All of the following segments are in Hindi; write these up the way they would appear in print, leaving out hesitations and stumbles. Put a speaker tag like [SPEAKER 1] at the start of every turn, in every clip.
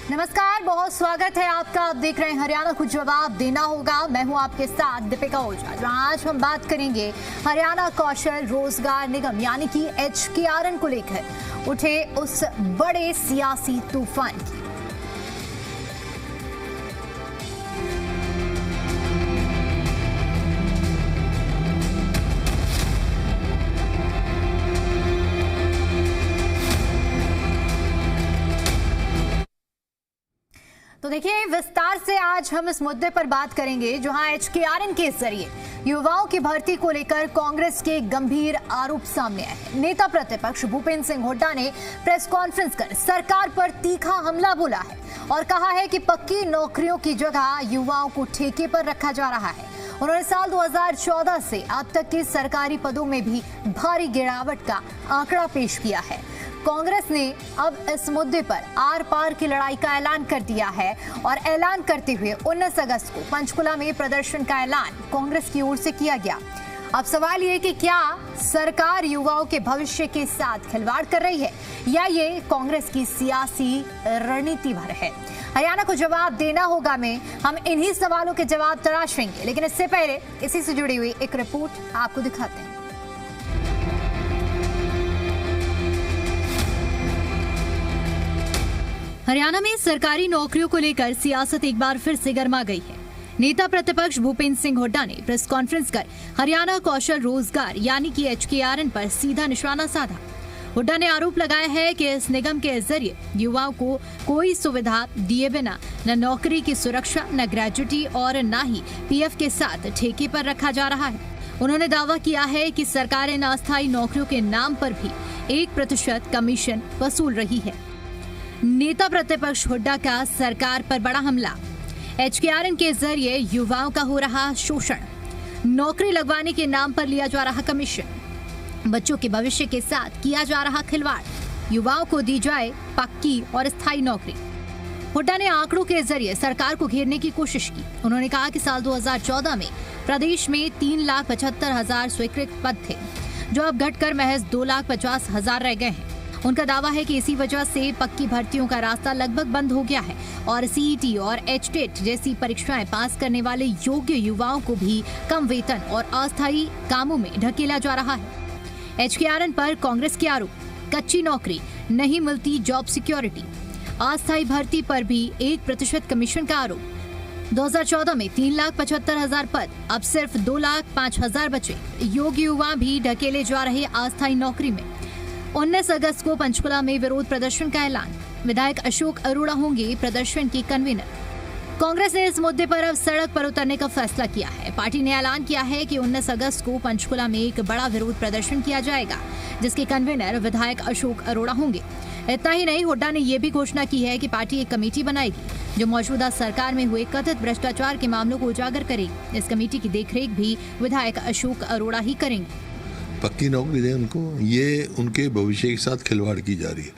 [SPEAKER 1] नमस्कार, बहुत स्वागत है आपका। आप देख रहे हैं हरियाणा को जवाब देना होगा। मैं हूं आपके साथ दीपिका ओझा। जहां आज हम बात करेंगे हरियाणा कौशल रोजगार निगम यानी कि HKRN को लेकर उठे उस बड़े सियासी तूफान की। तो देखिए, विस्तार से आज हम इस मुद्दे पर बात करेंगे जहां HKRN के जरिए युवाओं की भर्ती को लेकर कांग्रेस के गंभीर आरोप सामने आए हैं। नेता प्रतिपक्ष भूपेंद्र सिंह हुड्डा ने प्रेस कॉन्फ्रेंस कर सरकार पर तीखा हमला बोला है और कहा है कि पक्की नौकरियों की जगह युवाओं को ठेके पर रखा जा रहा है। उन्होंने साल 2014 से अब तक के सरकारी पदों में भी भारी गिरावट का आंकड़ा पेश किया है। कांग्रेस ने अब इस मुद्दे पर आर पार की लड़ाई का ऐलान कर दिया है और ऐलान करते हुए 19 अगस्त को पंचकुला में प्रदर्शन का ऐलान कांग्रेस की ओर से किया गया। अब सवाल ये कि क्या सरकार युवाओं के भविष्य के साथ खिलवाड़ कर रही है या ये कांग्रेस की सियासी रणनीति भर है? हरियाणा को जवाब देना होगा में हम इन्हीं सवालों के जवाब तलाशेंगे, लेकिन इससे पहले इसी से जुड़ी हुई एक रिपोर्ट आपको दिखाते हैं। हरियाणा में सरकारी नौकरियों को लेकर सियासत एक बार फिर से गर्मा गई है। नेता प्रतिपक्ष भूपेंद्र सिंह हुड्डा ने प्रेस कॉन्फ्रेंस कर हरियाणा कौशल रोजगार यानी कि HKRN पर सीधा निशाना साधा। हुड्डा ने आरोप लगाया है कि इस निगम के जरिए युवाओं को कोई सुविधा दिए बिना न नौकरी की सुरक्षा, न ग्रेजुटी और न ही PF के साथ ठेके पर रखा जा रहा है। उन्होंने दावा किया है कि सरकार इन अस्थायी नौकरियों के नाम पर भी 1% कमीशन वसूल रही है। नेता प्रतिपक्ष हुड्डा का सरकार पर बड़ा हमला। HKRN के जरिए युवाओं का हो रहा शोषण, नौकरी लगवाने के नाम पर लिया जा रहा कमीशन, बच्चों के भविष्य के साथ किया जा रहा खिलवाड़, युवाओं को दी जाए पक्की और स्थायी नौकरी। हुड्डा ने आंकड़ों के जरिए सरकार को घेरने की कोशिश की। उन्होंने कहा कि साल 2014 में प्रदेश में 3,75,000 स्वीकृत पद थे, जो अब घटकर महज 2,50,000 रह गए हैं। उनका दावा है कि इसी वजह से पक्की भर्तियों का रास्ता लगभग बंद हो गया है और CET और HTET जैसी परीक्षाएं पास करने वाले योग्य युवाओं को भी कम वेतन और अस्थायी कामों में ढकेला जा रहा है। HKRN पर कांग्रेस के आरोप, कच्ची नौकरी, नहीं मिलती जॉब सिक्योरिटी, अस्थायी भर्ती पर भी 1% कमीशन का आरोप। 2014 में 3,75,000 पद, अब सिर्फ 2,05,000 बचे। योग्य युवा भी ढकेले जा रहे अस्थायी नौकरी में। 19 अगस्त को पंचकुला में विरोध प्रदर्शन का ऐलान। विधायक अशोक अरोड़ा होंगे प्रदर्शन की कन्वीनर। कांग्रेस ने इस मुद्दे पर अब सड़क पर उतरने का फैसला किया है। पार्टी ने ऐलान किया है कि 19 अगस्त को पंचकुला में एक बड़ा विरोध प्रदर्शन किया जाएगा, जिसके कन्वीनर विधायक अशोक अरोड़ा होंगे। इतना ही नहीं, हुड्डा ने यह भी घोषणा की है कि पार्टी एक कमेटी बनाएगी जो मौजूदा सरकार में हुए कथित भ्रष्टाचार के मामलों को उजागर करेगी। इस कमेटी की देखरेख भी विधायक अशोक अरोड़ा ही करेंगे।
[SPEAKER 2] पक्की नौकरी दें उनको, ये उनके भविष्य के साथ खिलवाड़ की जा रही है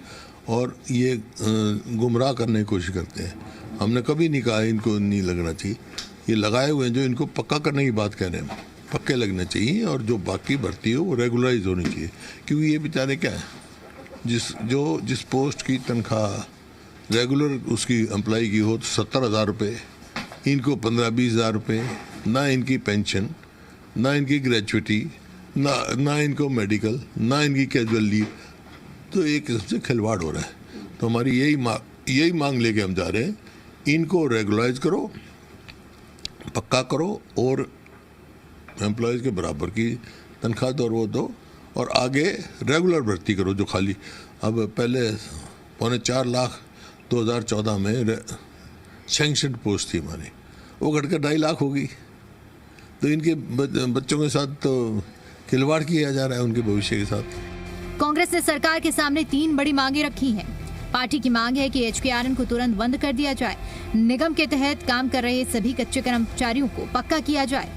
[SPEAKER 2] और ये गुमराह करने की कोशिश करते हैं। हमने कभी नहीं कहा इनको नहीं लगना चाहिए, ये लगाए हुए हैं जो इनको पक्का करने की बात कह रहे हैं। पक्के लगने चाहिए और जो बाकी भर्ती हो वो रेगुलराइज होनी चाहिए, क्योंकि ये बेचारे क्या है, जिस पोस्ट की तनख्वाह रेगुलर उसकी एम्प्लॉय की हो तो 70,000 रुपये, इनको 15-20 हज़ार रुपये, ना इनकी पेंशन, ना इनकी ग्रेजुटी, ना इनको मेडिकल, ना इनकी कैजुअल लीव, तो एक किस्म से खिलवाड़ हो रहा है। तो हमारी यही मांग लेके हम जा रहे हैं, इनको रेगुलराइज करो, पक्का करो और एम्प्लॉयज़ के बराबर की तनख्वाह दो और वो दो, और आगे रेगुलर भर्ती करो। जो खाली अब पहले 4.25 लाख 2014 में सैंक्शन पोस्ट थी हमारी, वो घटकर 2.5 लाख होगी। तो इनके बच्चों के साथ तो खिलवाड़ किया जा रहा है उनके भविष्य के साथ।
[SPEAKER 1] कांग्रेस ने सरकार के सामने 3 बड़ी मांगे रखी हैं। पार्टी की मांग है कि HKRN को तुरंत बंद कर दिया जाए, निगम के तहत काम कर रहे सभी कच्चे कर्मचारियों को पक्का किया जाए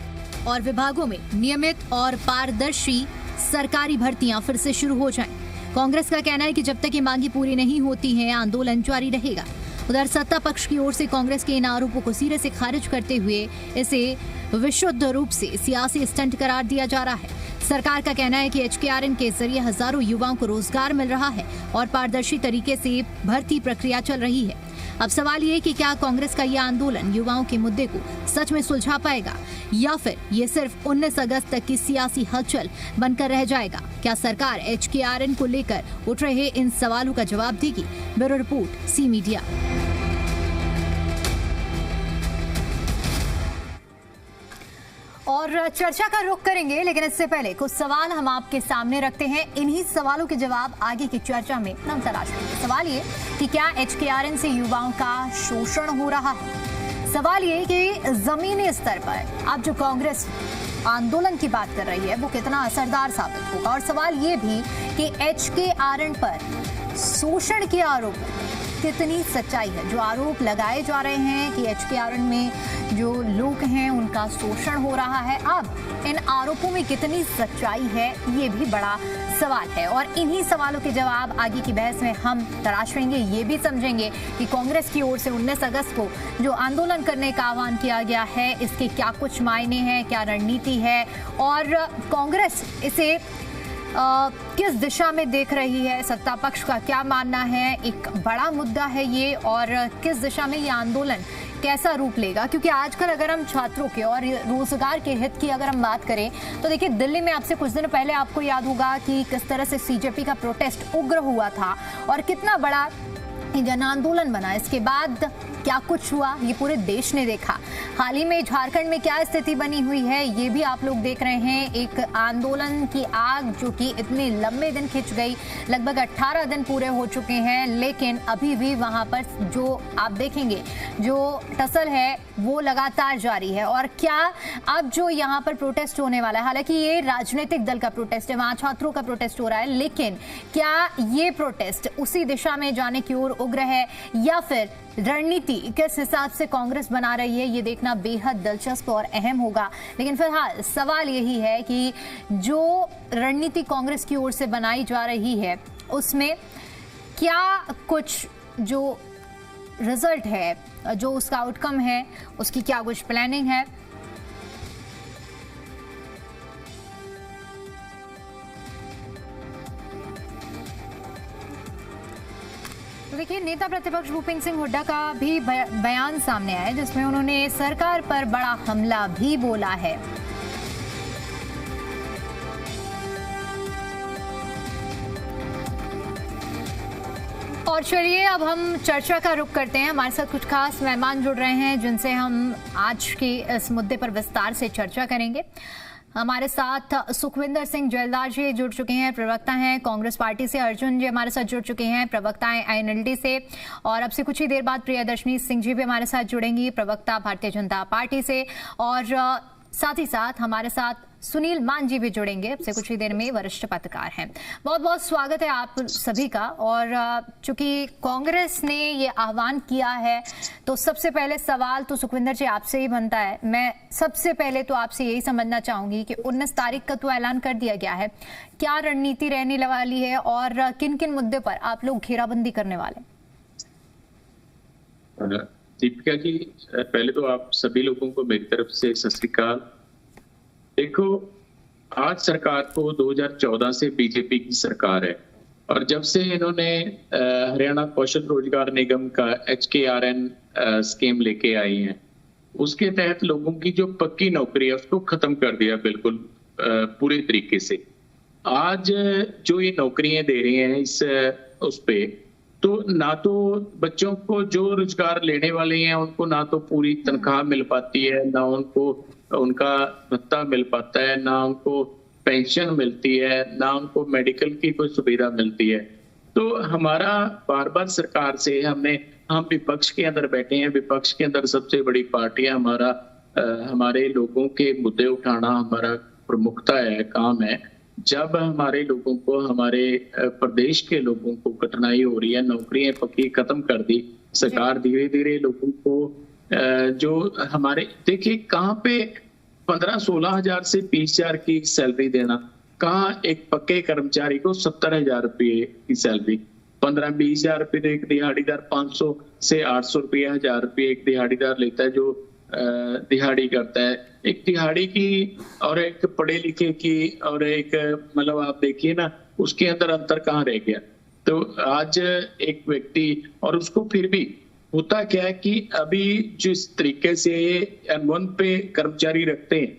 [SPEAKER 1] और विभागों में नियमित और पारदर्शी सरकारी भर्तियां फिर से शुरू हो जाएं। कांग्रेस का कहना है कि जब तक ये मांगी पूरी नहीं होती हैं, आंदोलन जारी रहेगा। उधर सत्ता पक्ष की ओर से कांग्रेस के इन आरोपों को सिरे से खारिज करते हुए इसे विशुद्ध रूप से सियासी स्टंट करार दिया जा रहा है। सरकार का कहना है कि HKRN के जरिए हजारों युवाओं को रोजगार मिल रहा है और पारदर्शी तरीके से भर्ती प्रक्रिया चल रही है। अब सवाल ये कि क्या कांग्रेस का यह आंदोलन युवाओं के मुद्दे को सच में सुलझा पाएगा या फिर ये सिर्फ 19 अगस्त तक की सियासी हलचल बनकर रह जाएगा। क्या सरकार HKRN को लेकर उठ रहे इन सवालों का जवाब देगी? Bureau report, C media. और चर्चा का रुख करेंगे, लेकिन इससे पहले कुछ सवाल हम आपके सामने रखते हैं। इन्हीं सवालों के जवाब आगे की चर्चा में हम तलाशेंगे। सवाल ये कि क्या HKRN से युवाओं का शोषण हो रहा है? सवाल ये कि जमीनी स्तर पर अब जो कांग्रेस आंदोलन की बात कर रही है वो कितना असरदार साबित होगा। और सवाल ये भी कि HKRN पर शोषण के आरोप कितनी सच्चाई है। जो आरोप लगाए जा रहे हैं कि HKRN में जो लोग हैं उनका शोषण हो रहा है, अब इन आरोपों में कितनी सच्चाई है, ये भी बड़ा सवाल है। और इन्हीं सवालों के जवाब आगे की बहस में हम तलाशेंगे। ये भी समझेंगे कि कांग्रेस की ओर से 19 अगस्त को जो आंदोलन करने का आह्वान किया गया है, इसके क्या कुछ मायने हैं, क्या रणनीति है और कांग्रेस इसे किस दिशा में देख रही है, सत्ता पक्ष का क्या मानना है। एक बड़ा मुद्दा है ये, और किस दिशा में ये आंदोलन कैसा रूप लेगा। क्योंकि आजकल अगर हम छात्रों के और रोजगार के हित की अगर हम बात करें तो देखिए, दिल्ली में आपसे कुछ दिन पहले आपको याद होगा कि किस तरह से CJP का प्रोटेस्ट उग्र हुआ था और कितना बड़ा जन आंदोलन बना। इसके बाद क्या कुछ हुआ ये पूरे देश ने देखा। हाल ही में झारखंड में क्या स्थिति बनी हुई है ये भी आप लोग देख रहे हैं। एक आंदोलन की आग जो कि इतने लंबे दिन खिंच गई, लगभग 18 दिन पूरे हो चुके हैं, लेकिन अभी भी वहां पर जो आप देखेंगे जो टसल है वो लगातार जारी है। और क्या अब जो यहाँ पर प्रोटेस्ट होने वाला है, हालांकि ये राजनीतिक दल का प्रोटेस्ट है, वहां छात्रों का प्रोटेस्ट हो रहा है, लेकिन क्या ये प्रोटेस्ट उसी दिशा में जाने की ओर उग्र है या फिर रणनीति किस हिसाब से कांग्रेस बना रही है, ये देखना बेहद दिलचस्प और अहम होगा। लेकिन फिलहाल सवाल यही है कि जो रणनीति कांग्रेस की ओर से बनाई जा रही है उसमें क्या कुछ जो रिजल्ट है, जो उसका आउटकम है, उसकी क्या कुछ प्लानिंग है। तो देखिए, नेता प्रतिपक्ष भूपेंद्र सिंह हुड्डा का भी बयान सामने आया जिसमें उन्होंने सरकार पर बड़ा हमला भी बोला है। और चलिए अब हम चर्चा का रुख करते हैं। हमारे साथ कुछ खास मेहमान जुड़ रहे हैं जिनसे हम आज के इस मुद्दे पर विस्तार से चर्चा करेंगे। हमारे साथ सुखविंदर सिंह जैलदार जी जुड़ चुके हैं, प्रवक्ता हैं कांग्रेस पार्टी से। अर्जुन जी हमारे साथ जुड़ चुके हैं, प्रवक्ता हैं INLD से। और अब से कुछ ही देर बाद प्रियदर्शनी सिंह जी भी हमारे साथ जुड़ेंगी, प्रवक्ता भारतीय जनता पार्टी से। और साथ ही साथ हमारे साथ सुनील मान जी भी जुड़ेंगे, अब से कुछ ही देर में, वरिष्ठ पत्रकार हैं। बहुत बहुत स्वागत है आप सभी का। और चूंकि कांग्रेस ने ये आह्वान किया है तो सबसे पहले सवाल तो सुखविंदर जी आपसे ही बनता है। मैं सबसे पहले तो आपसे यही समझना चाहूंगी कि 19 तारीख का तो ऐलान कर दिया गया है, क्या रणनीति रहने वाली है और किन किन मुद्दे पर आप लोग घेराबंदी करने वाले?
[SPEAKER 3] दीपिका जी, पहले तो आप सभी लोगों को मेरी तरफ से सत श्री अकाल। देखो, आज सरकार को 2014 से बीजेपी की सरकार है और जब से इन्होंने हरियाणा कौशल रोजगार निगम का HKRN स्कीम लेके आई है, उसके तहत लोगों की जो पक्की नौकरी है उसको खत्म कर दिया बिल्कुल पूरे तरीके से। आज जो ये नौकरियां दे रही हैं इस उस पे, तो ना तो बच्चों को जो रोजगार लेने वाले हैं उनको ना तो पूरी तनख्वाह मिल पाती है, ना उनको उनका भत्ता मिल पाता है, ना उनको पेंशन मिलती है, ना उनको मेडिकल की कोई सुविधा मिलती है। तो हमारा बार बार सरकार से हम विपक्ष के अंदर बैठे हैं, विपक्ष के अंदर सबसे बड़ी पार्टी है, हमारे लोगों के मुद्दे उठाना हमारा प्रमुखता है, काम है। जब हमारे लोगों को, हमारे प्रदेश के लोगों को कठिनाई हो रही है, नौकरियां पक्की खत्म कर दी सरकार, धीरे धीरे लोगों को जो हमारे, देखिए कहाँ पे 15-16 हजार से 20 हजार की सैलरी देना, कहाँ एक पक्के कर्मचारी को 70,000 रुपये की सैलरी, 15-20 हजार रुपये तो एक दिहाड़ीदार 500 से 800 रुपये, 1000 रुपये एक दिहाड़ीदार लेता है, जो दिहाड़ी करता है। एक दिहाड़ी की और एक पढ़े लिखे की और एक मतलब आप देखिए ना, उसके अंदर अंतर कहाँ रह गया। तो आज एक व्यक्ति, और उसको फिर भी होता क्या है कि अभी जिस तरीके से N1 पे कर्मचारी रखते हैं,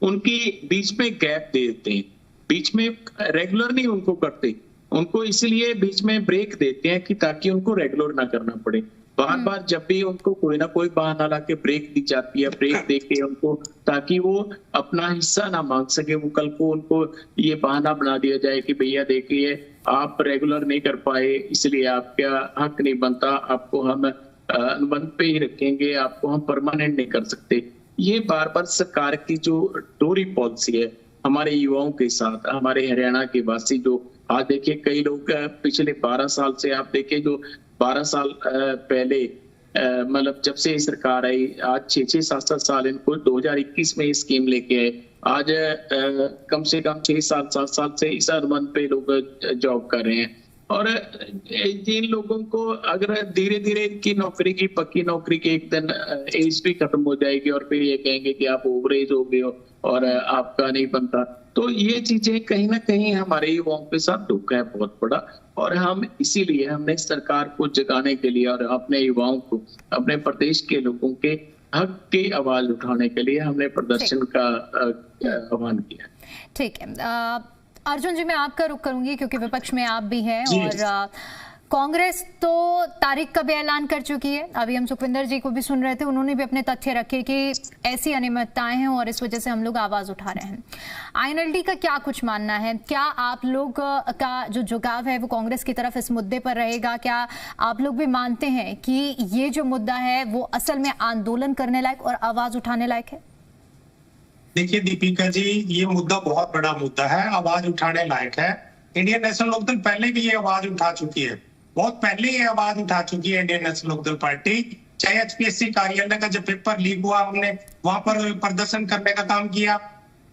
[SPEAKER 3] उनकी बीच में गैप दे देते हैं, बीच में रेगुलर नहीं उनको करते, उनको इसलिए बीच में ब्रेक देते हैं कि ताकि उनको रेगुलर ना करना पड़े। बार बार जब भी उनको कोई ना कोई बहाना ला के ब्रेक दी जाती है, ब्रेक देके उनको, ताकि वो अपना हिस्सा ना मांग सके। वो कल को उनको ये बहाना बना दिया जाए कि भैया देखिए आप रेगुलर नहीं कर पाए, इसलिए आपका हक नहीं बनता, आपको हम अनुबंध पे ही रखेंगे, आपको हम परमानेंट नहीं कर सकते। ये बार बार सरकार की जो टोरी पॉलिसी है हमारे युवाओं के साथ, हमारे हरियाणा के वासी जो आज देखिए कई लोग पिछले 12 साल से, आप देखिए जो 12 साल पहले मतलब जब से सरकार आई, आज 6-6, 7-7 साल इनको 2021 में ये स्कीम लेके आए। आज कम से कम 6 साल 7 साल से इस अनुबंध पे लोग जॉब कर रहे हैं। और जिन लोगों को अगर धीरे धीरे इनकी नौकरी की, पक्की नौकरी की एक दिन एज भी खत्म हो जाएगी और फिर ये कहेंगे कि आप ओवर एज हो गए हो और आपका नहीं बनता, तो ये चीजें कहीं ना कहीं हमारे युवाओं के साथ धोखा है बहुत बड़ा। और हम इसीलिए हमने सरकार को जगाने के लिए और अपने युवाओं को, अपने प्रदेश के लोगों के हक की आवाज उठाने के लिए हमने प्रदर्शन का आह्वान किया।
[SPEAKER 1] ठीक है अर्जुन जी, मैं आपका रुख करूंगी क्योंकि विपक्ष में आप भी हैं और कांग्रेस तो तारीख का भी ऐलान कर चुकी है। अभी हम सुखविंदर जी को भी सुन रहे थे, उन्होंने भी अपने तथ्य रखे कि ऐसी अनियमितताएं हैं और इस वजह से हम लोग आवाज उठा रहे हैं। INLD का क्या कुछ मानना है? क्या आप लोग का जो झुकाव है वो कांग्रेस की तरफ इस मुद्दे पर रहेगा? क्या आप लोग भी मानते हैं कि ये जो मुद्दा है वो असल में आंदोलन करने लायक और आवाज उठाने लायक है?
[SPEAKER 4] देखिए दीपिका जी, ये मुद्दा बहुत बड़ा मुद्दा है, आवाज उठाने लायक है। इंडियन नेशनल लोकदल पहले भी ये आवाज उठा चुकी है, बहुत पहले ये आवाज उठा चुकी है इंडियन नेशनल लोकदल पार्टी। चाहे HPSC कार्यालय का जब पेपर लीक हुआ, हमने वहां पर प्रदर्शन करने का काम किया,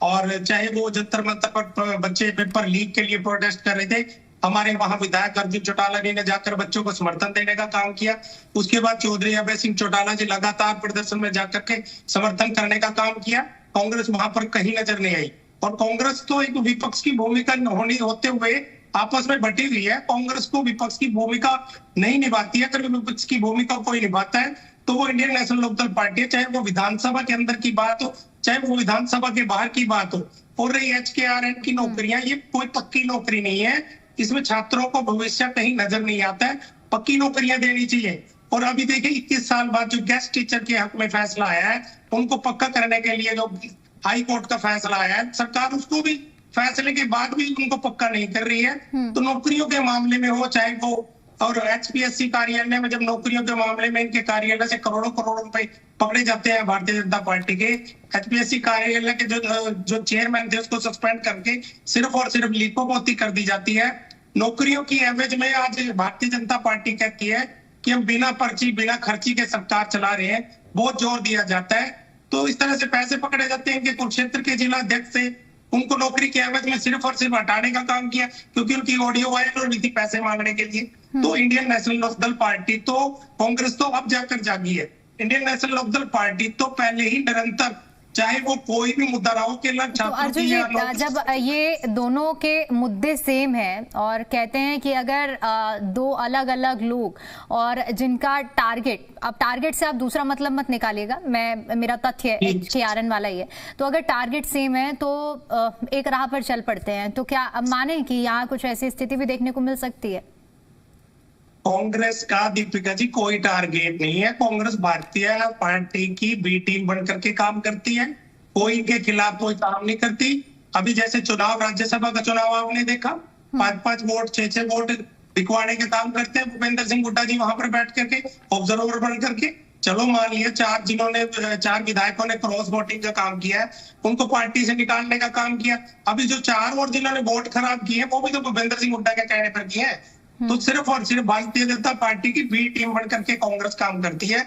[SPEAKER 4] और चाहे वो जंतर मंतर पर बच्चे पेपर लीक के लिए प्रोटेस्ट कर रहे थे, हमारे वहां विधायक अर्जुन चौटाला जी ने जाकर बच्चों को समर्थन देने का काम किया। उसके बाद चौधरी अभय सिंह चौटाला जी लगातार प्रदर्शन में जाकर के समर्थन करने का काम किया। कांग्रेस वहां पर कहीं नजर नहीं आई, और कांग्रेस तो एक विपक्ष की भूमिका होते हुए आपस में बटी हुई है। कांग्रेस को विपक्ष की भूमिका नहीं निभाती है। अगर विपक्ष की भूमिका कोई निभाता है तो वो इंडियन नेशनल लोकदल पार्टी है, चाहे वो विधानसभा के अंदर की बात हो, चाहे वो विधानसभा के बाहर की बात हो। और रही HKRN की नौकरियां, ये कोई पक्की नौकरी नहीं है, इसमें छात्रों को भविष्य कहीं नजर नहीं आता है, पक्की नौकरियां देनी चाहिए। और अभी देखिए 21 साल बाद जो गेस्ट टीचर के हक में फैसला आया है, उनको पक्का करने के लिए जो हाई कोर्ट का फैसला आया है, सरकार उसको भी फैसले के बाद भी उनको पक्का नहीं कर रही है। तो नौकरियों के मामले में हो, चाहे वो, और HPSC कार्यालय में जब नौकरियों के मामले में इनके कार्यालय से करोड़ों करोड़ रुपए पकड़े जाते हैं भारतीय जनता पार्टी के, HPSC कार्यालय के जो चेयरमैन थे उसको सस्पेंड करके सिर्फ और सिर्फ लीकोपोती कर दी जाती है। नौकरियों की एवरेज में आज भारतीय जनता पार्टी कहती है कि हम बिना पर्ची बिना खर्ची के सरकार चला रहे हैं, बहुत जोर दिया जाता है। तो इस तरह से पैसे पकड़े जाते हैं। इनके कुरुक्षेत्र के जिला अध्यक्ष से उनको नौकरी के एवज में सिर्फ और सिर्फ हटाने का काम किया, क्योंकि उनकी ऑडियो वायरल हो रही थी पैसे मांगने के लिए। तो इंडियन नेशनल लोकदल पार्टी तो, कांग्रेस तो अब जाकर जागी है। इंडियन नेशनल लोकदल पार्टी तो पहले ही निरंतर, चाहे वो कोई भी मुद्दा रहा हो, केवल
[SPEAKER 1] तो अर्जुन जी, जब ये दोनों के मुद्दे सेम है और कहते हैं कि अगर दो अलग अलग लोग और जिनका टारगेट, अब टारगेट से आप दूसरा मतलब मत निकालिएगा, मेरा तथ्य HKRN वाला ही है, तो अगर टारगेट सेम है तो एक राह पर चल पड़ते हैं, तो क्या अब माने कि यहाँ कुछ ऐसी स्थिति भी देखने को मिल सकती है?
[SPEAKER 4] कांग्रेस का दीपिका जी कोई टारगेट नहीं है। कांग्रेस भारतीय पार्टी की बी टीम बनकर के काम करती है, कोई इनके खिलाफ कोई काम नहीं करती। अभी जैसे चुनाव, राज्यसभा का चुनाव आपने देखा, 5-5 वोट 6-6 वोट दिखवाने के काम करते हैं भूपेंद्र सिंह हुड्डा जी वहां पर बैठ करके ऑब्जर्वर बन करके। चलो मान लिया 4 विधायकों ने क्रॉस वोटिंग का काम किया है, उनको पार्टी से निकालने का काम किया। अभी जो 4 और जिन्होंने वोट खराब किए वो भी तो भूपेंद्र सिंह हुड्डा के कहने पर किए हैं। तो सिर्फ और सिर्फ भारतीय जनता पार्टी की बी टीम बनकर के कांग्रेस काम करती है।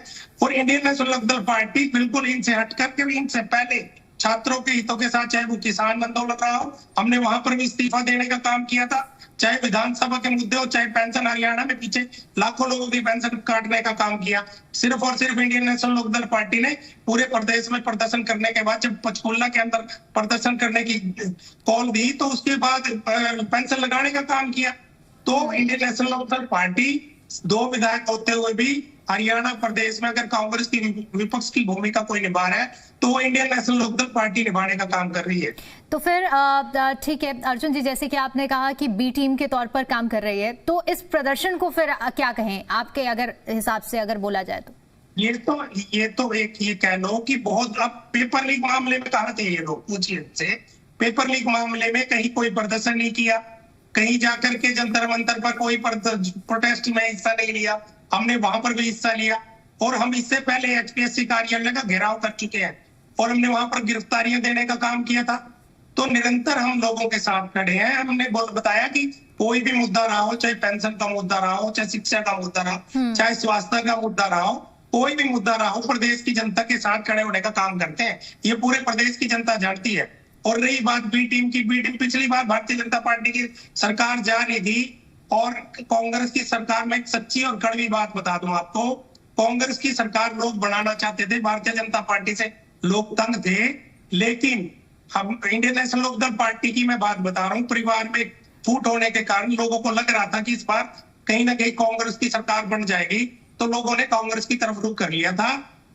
[SPEAKER 4] और इंडियन नेशनल लोकदल पार्टी बिल्कुल इनसे हट करके, इनसे पहले छात्रों के हितों के साथ, चाहे वो किसान आंदोलन रहा हो, हमने वहां पर भी इस्तीफा देने का काम किया था। चाहे विधानसभा के मुद्दे हो, चाहे पेंशन, हरियाणा में पीछे लाखों लोगों की पेंशन काटने का काम किया। सिर्फ और सिर्फ इंडियन नेशनल लोकदल पार्टी ने पूरे प्रदेश में प्रदर्शन करने के बाद, जब पंचकुला के अंदर प्रदर्शन करने की कॉल दी, तो उसके बाद पेंशन लगाने का काम किया। तो इंडियन नेशनल लोकदल पार्टी 2 विधायक होते हुए भी हरियाणा प्रदेश में अगर कांग्रेस की विपक्ष की भूमिका कोई निभा रहा है तो वो इंडियन नेशनल लोकदल पार्टी निभाने का काम कर रही है।
[SPEAKER 1] तो फिर ठीक है अर्जुन जी, जैसे कि आपने कहा कि बी टीम के तौर पर काम कर रही है, तो इस प्रदर्शन को फिर क्या कहें आपके अगर हिसाब से अगर बोला जाए तो?
[SPEAKER 4] ये तो एक ये कह लो कि बहुत, अब पेपर लीक मामले में कहा थे ये लोग, पूछिए से पेपर लीक मामले में कहीं कोई प्रदर्शन नहीं किया, कहीं जाकर के जंतर मंतर पर कोई प्रोटेस्ट में हिस्सा नहीं लिया। हमने वहां पर भी हिस्सा लिया और हम इससे पहले एचपीएससी कार्यालय का घेराव कर चुके हैं और हमने वहां पर गिरफ्तारियां देने का काम किया था। तो निरंतर हम लोगों के साथ खड़े हैं। हमने बताया कि कोई भी मुद्दा रहा हो, चाहे पेंशन का मुद्दा रहा हो, चाहे शिक्षा का मुद्दा रहा हो, चाहे स्वास्थ्य का मुद्दा रहा हो, कोई भी मुद्दा रहा हो, प्रदेश की जनता के साथ खड़े होने का काम करते हैं। ये पूरे प्रदेश की जनता जानती है। और रही बात बी टीम की, बी टीम पिछली बार भारतीय जनता पार्टी की सरकार जा रही थी और कांग्रेस की सरकार में एक सच्ची और कड़वी बात बता दूं आपको, कांग्रेस की सरकार लोग बनाना चाहते थे, भारतीय जनता पार्टी से लोग तंग थे, लेकिन हम इंडियन नेशनल लोकदल पार्टी की मैं बात बता रहा हूँ, परिवार में फूट होने के कारण लोगों को लग रहा था कि इस बार कहीं ना कहीं कांग्रेस की सरकार बन जाएगी, तो लोगों ने कांग्रेस की तरफ रुख कर लिया था।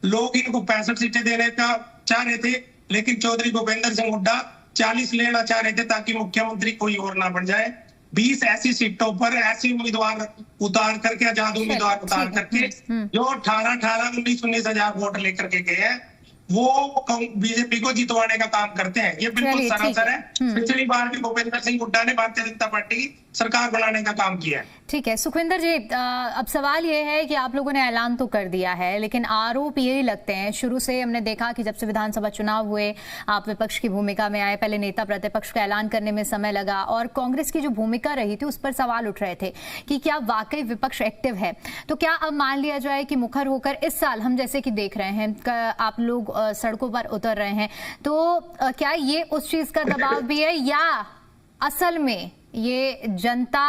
[SPEAKER 4] लोग इनको 65 सीटें देने का चाह रहे थे, लेकिन चौधरी भूपेंद्र सिंह हुड्डा 40 लेना चाह रहे थे ताकि मुख्यमंत्री कोई और ना बन जाए। 20 ऐसी सीटों पर ऐसे उम्मीदवार उतार करके, आजाद उम्मीदवार उतार करके, जो 19 हजार वोट लेकर के गए हैं, वो बीजेपी को जितवाने का काम करते हैं। ये बिल्कुल सरासर है। पिछली बार भी भूपेंद्र सिंह हुड्डा ने भारतीय जनता पार्टी की सरकार बनाने का काम किया है।
[SPEAKER 1] ठीक है सुखविंदर जी, अब सवाल ये है कि आप लोगों ने ऐलान तो कर दिया है, लेकिन आरोप यही लगते हैं, शुरू से हमने देखा कि जब से विधानसभा चुनाव हुए आप विपक्ष की भूमिका में आए, पहले नेता प्रतिपक्ष का ऐलान करने में समय लगा और कांग्रेस की जो भूमिका रही थी उस पर सवाल उठ रहे थे कि क्या वाकई विपक्ष एक्टिव है। तो क्या अब मान लिया जाए कि मुखर होकर इस साल हम जैसे कि देख रहे हैं आप लोग सड़कों पर उतर रहे हैं, तो क्या ये उस चीज का दबाव भी है या असल में ये जनता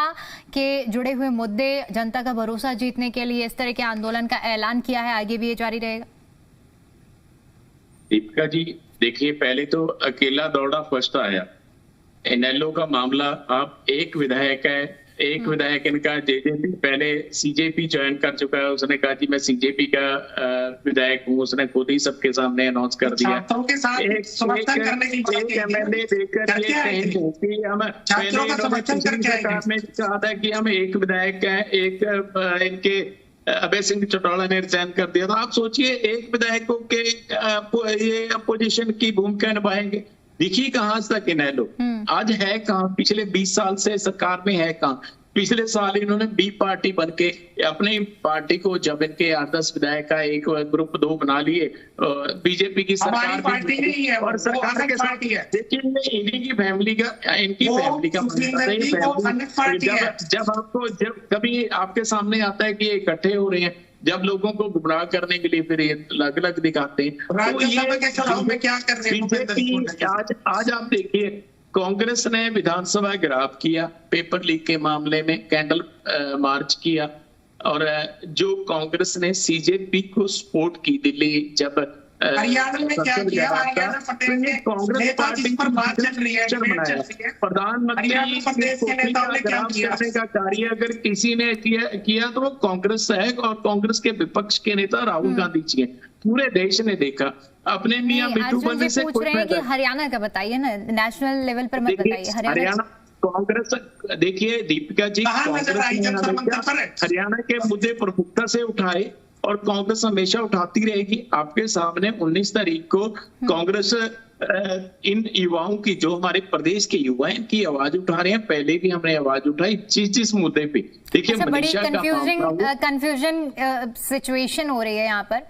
[SPEAKER 1] के जुड़े हुए मुद्दे, जनता का भरोसा जीतने के लिए इस तरह के आंदोलन का ऐलान किया है, आगे भी ये जारी रहेगा?
[SPEAKER 3] दीपिका जी देखिए, पहले तो अकेला दौड़ा फर्स्ट आया। इनेलो का मामला, आप एक विधायक है, एक विधायक इनका जेजेपी पहले सीजेपी ज्वाइन कर चुका है, उसने कहा कि मैं सीजेपी का विधायक हूँ, उसने खुद ही सबके सामने अनाउंस कर दिया।
[SPEAKER 4] छात्रों के साथ समर्थन करने की बात
[SPEAKER 3] एमएलए देकर ये कहेंगे कि हम
[SPEAKER 4] छात्रों का समर्थन करके
[SPEAKER 3] में कहा था कि हम एक विधायक हैं, एक इनके अभय सिंह चौटाला ने रिजाइन कर दिया। तो आप सोचिए एक विधायकों के ये अपोजिशन की भूमिका निभाएंगे। देखिए कहां तक इनेलो आज है कहां, पिछले 20 साल से सरकार में है कहां। पिछले साल इन्होंने बी पार्टी बनके अपनी पार्टी को, जब इनके 8-10 विधायक का एक ग्रुप 2 बना लिए, बीजेपी की सरकार
[SPEAKER 4] पार्टी नहीं है
[SPEAKER 3] और सरकार के साथ देखिए इन्हीं की फैमिली का, इनकी फैमिली का जब कभी आपके सामने आता है कि ये इकट्ठे हो रहे हैं, जब लोगों को गुमराह करने के लिए फिर ये अलग अलग दिखाते हैं। तो ये
[SPEAKER 4] क्या कर रहे हैं?
[SPEAKER 3] आज आप देखिए कांग्रेस ने विधानसभा घेराव किया, पेपर लीक के मामले में कैंडल मार्च किया, और जो कांग्रेस ने सीजेपी को सपोर्ट की दिल्ली जब
[SPEAKER 4] हरियाणा में क्या किया, हरियाणा पटेल ने
[SPEAKER 3] कांग्रेस पार्टी
[SPEAKER 4] पर बात चल रही है,
[SPEAKER 3] प्रधानमंत्री करने का कार्य अगर किसी ने किया तो वो कांग्रेस है, और कांग्रेस के विपक्ष के नेता राहुल गांधी जी हैं। पूरे देश ने देखा। अपने मियां बिट्टू बनने से
[SPEAKER 1] पूछ रहे हैं कि हरियाणा का बताइए ना, नेशनल लेवल पर मत बताइए।
[SPEAKER 3] हरियाणा कांग्रेस, देखिए दीपिका जी, हरियाणा के मुद्दे प्रमुखता से उठाए और कांग्रेस हमेशा उठाती रहेगी। आपके सामने 19 तारीख को कांग्रेस इन युवाओं की, जो हमारे प्रदेश के युवा हैं, इनकी आवाज उठा रहे हैं। पहले भी हमने आवाज उठाई जिस मुद्दे पे। देखिए
[SPEAKER 1] बड़ी कंफ्यूजन सिचुएशन हो रही है यहाँ पर।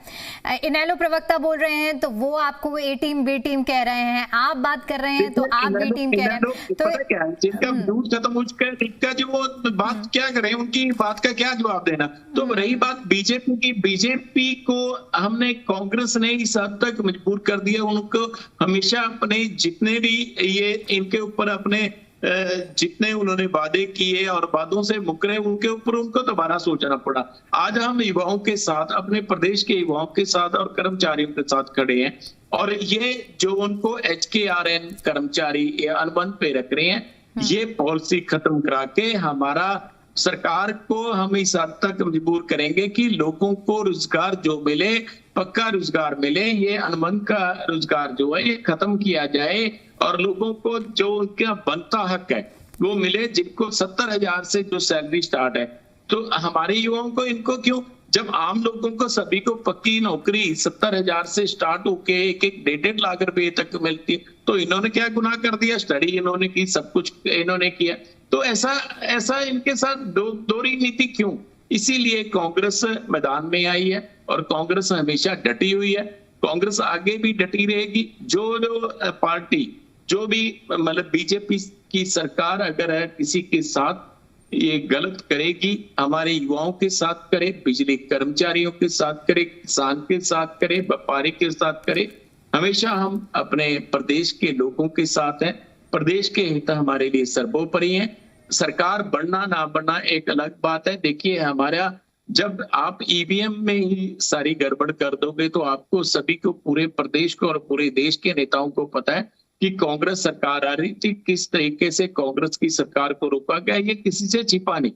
[SPEAKER 1] इनेलो प्रवक्ता बोल रहे हैं तो वो आपको ए टीम बी टीम कह रहे हैं, आप बात कर रहे हैं तो आप बी टीम कह रहे हैं। तो
[SPEAKER 3] क्या जिनका दूर खत्म हो चुका है, टीका जी वो बात क्या करें, उनकी बात का क्या जवाब देना। तो रही बात बीजेपी की, बीजेपी को हमने, कांग्रेस ने इस हद तक मजबूर कर दिया, उनको हमेशा अपने जितने भी ये इनके ऊपर अपने जितने उन्होंने वादे किए और वादों से मुकरे, उनके ऊपर उनको दोबारा सोचना पड़ा। आज हम युवाओं के साथ, अपने प्रदेश के युवाओं के साथ और कर्मचारियों के साथ खड़े हैं, और ये जो उनको HKRN कर्मचारी अनुबंध पे रख रहे हैं, ये पॉलिसी खत्म करा के हमारा सरकार को हम इस हद तक मजबूर करेंगे कि लोगों को रोजगार जो मिले, पक्का रोजगार मिले, ये अनुबंध का रोजगार जो है ये खत्म किया जाए और लोगों को जो उनका बनता हक है वो मिले। जिनको 70,000 से जो सैलरी स्टार्ट है, तो हमारे युवाओं को इनको क्यों, जब आम लोगों को सभी को पक्की नौकरी 70,000 से स्टार्ट होके 1-1.5 लाख रुपए तक मिलती, तो इन्होंने क्या गुनाह कर दिया? स्टडी इन्होंने की, सब कुछ इन्होंने किया, तो ऐसा इनके साथ दोहरी नीति क्यों? इसीलिए कांग्रेस मैदान में आई है और कांग्रेस हमेशा डटी हुई है, कांग्रेस आगे भी डटी रहेगी। जो पार्टी जो भी मतलब बीजेपी की सरकार अगर है किसी के साथ ये गलत करेगी, हमारे युवाओं के साथ करे, बिजली कर्मचारियों के साथ करे, किसान के साथ करे, व्यापारी के साथ करे, हमेशा हम अपने प्रदेश के लोगों के साथ हैं। प्रदेश के हित हमारे लिए सर्वोपरि हैं। सरकार बढ़ना ना बढ़ना एक अलग बात है। देखिए हमारा, जब आप ईवीएम में ही सारी गड़बड़ कर दोगे तो आपको सभी को, पूरे प्रदेश को और पूरे देश के नेताओं को पता है कि कांग्रेस सरकार आ रही थी, किस तरीके से कांग्रेस की सरकार को रोका गया, ये किसी से छिपा नहीं।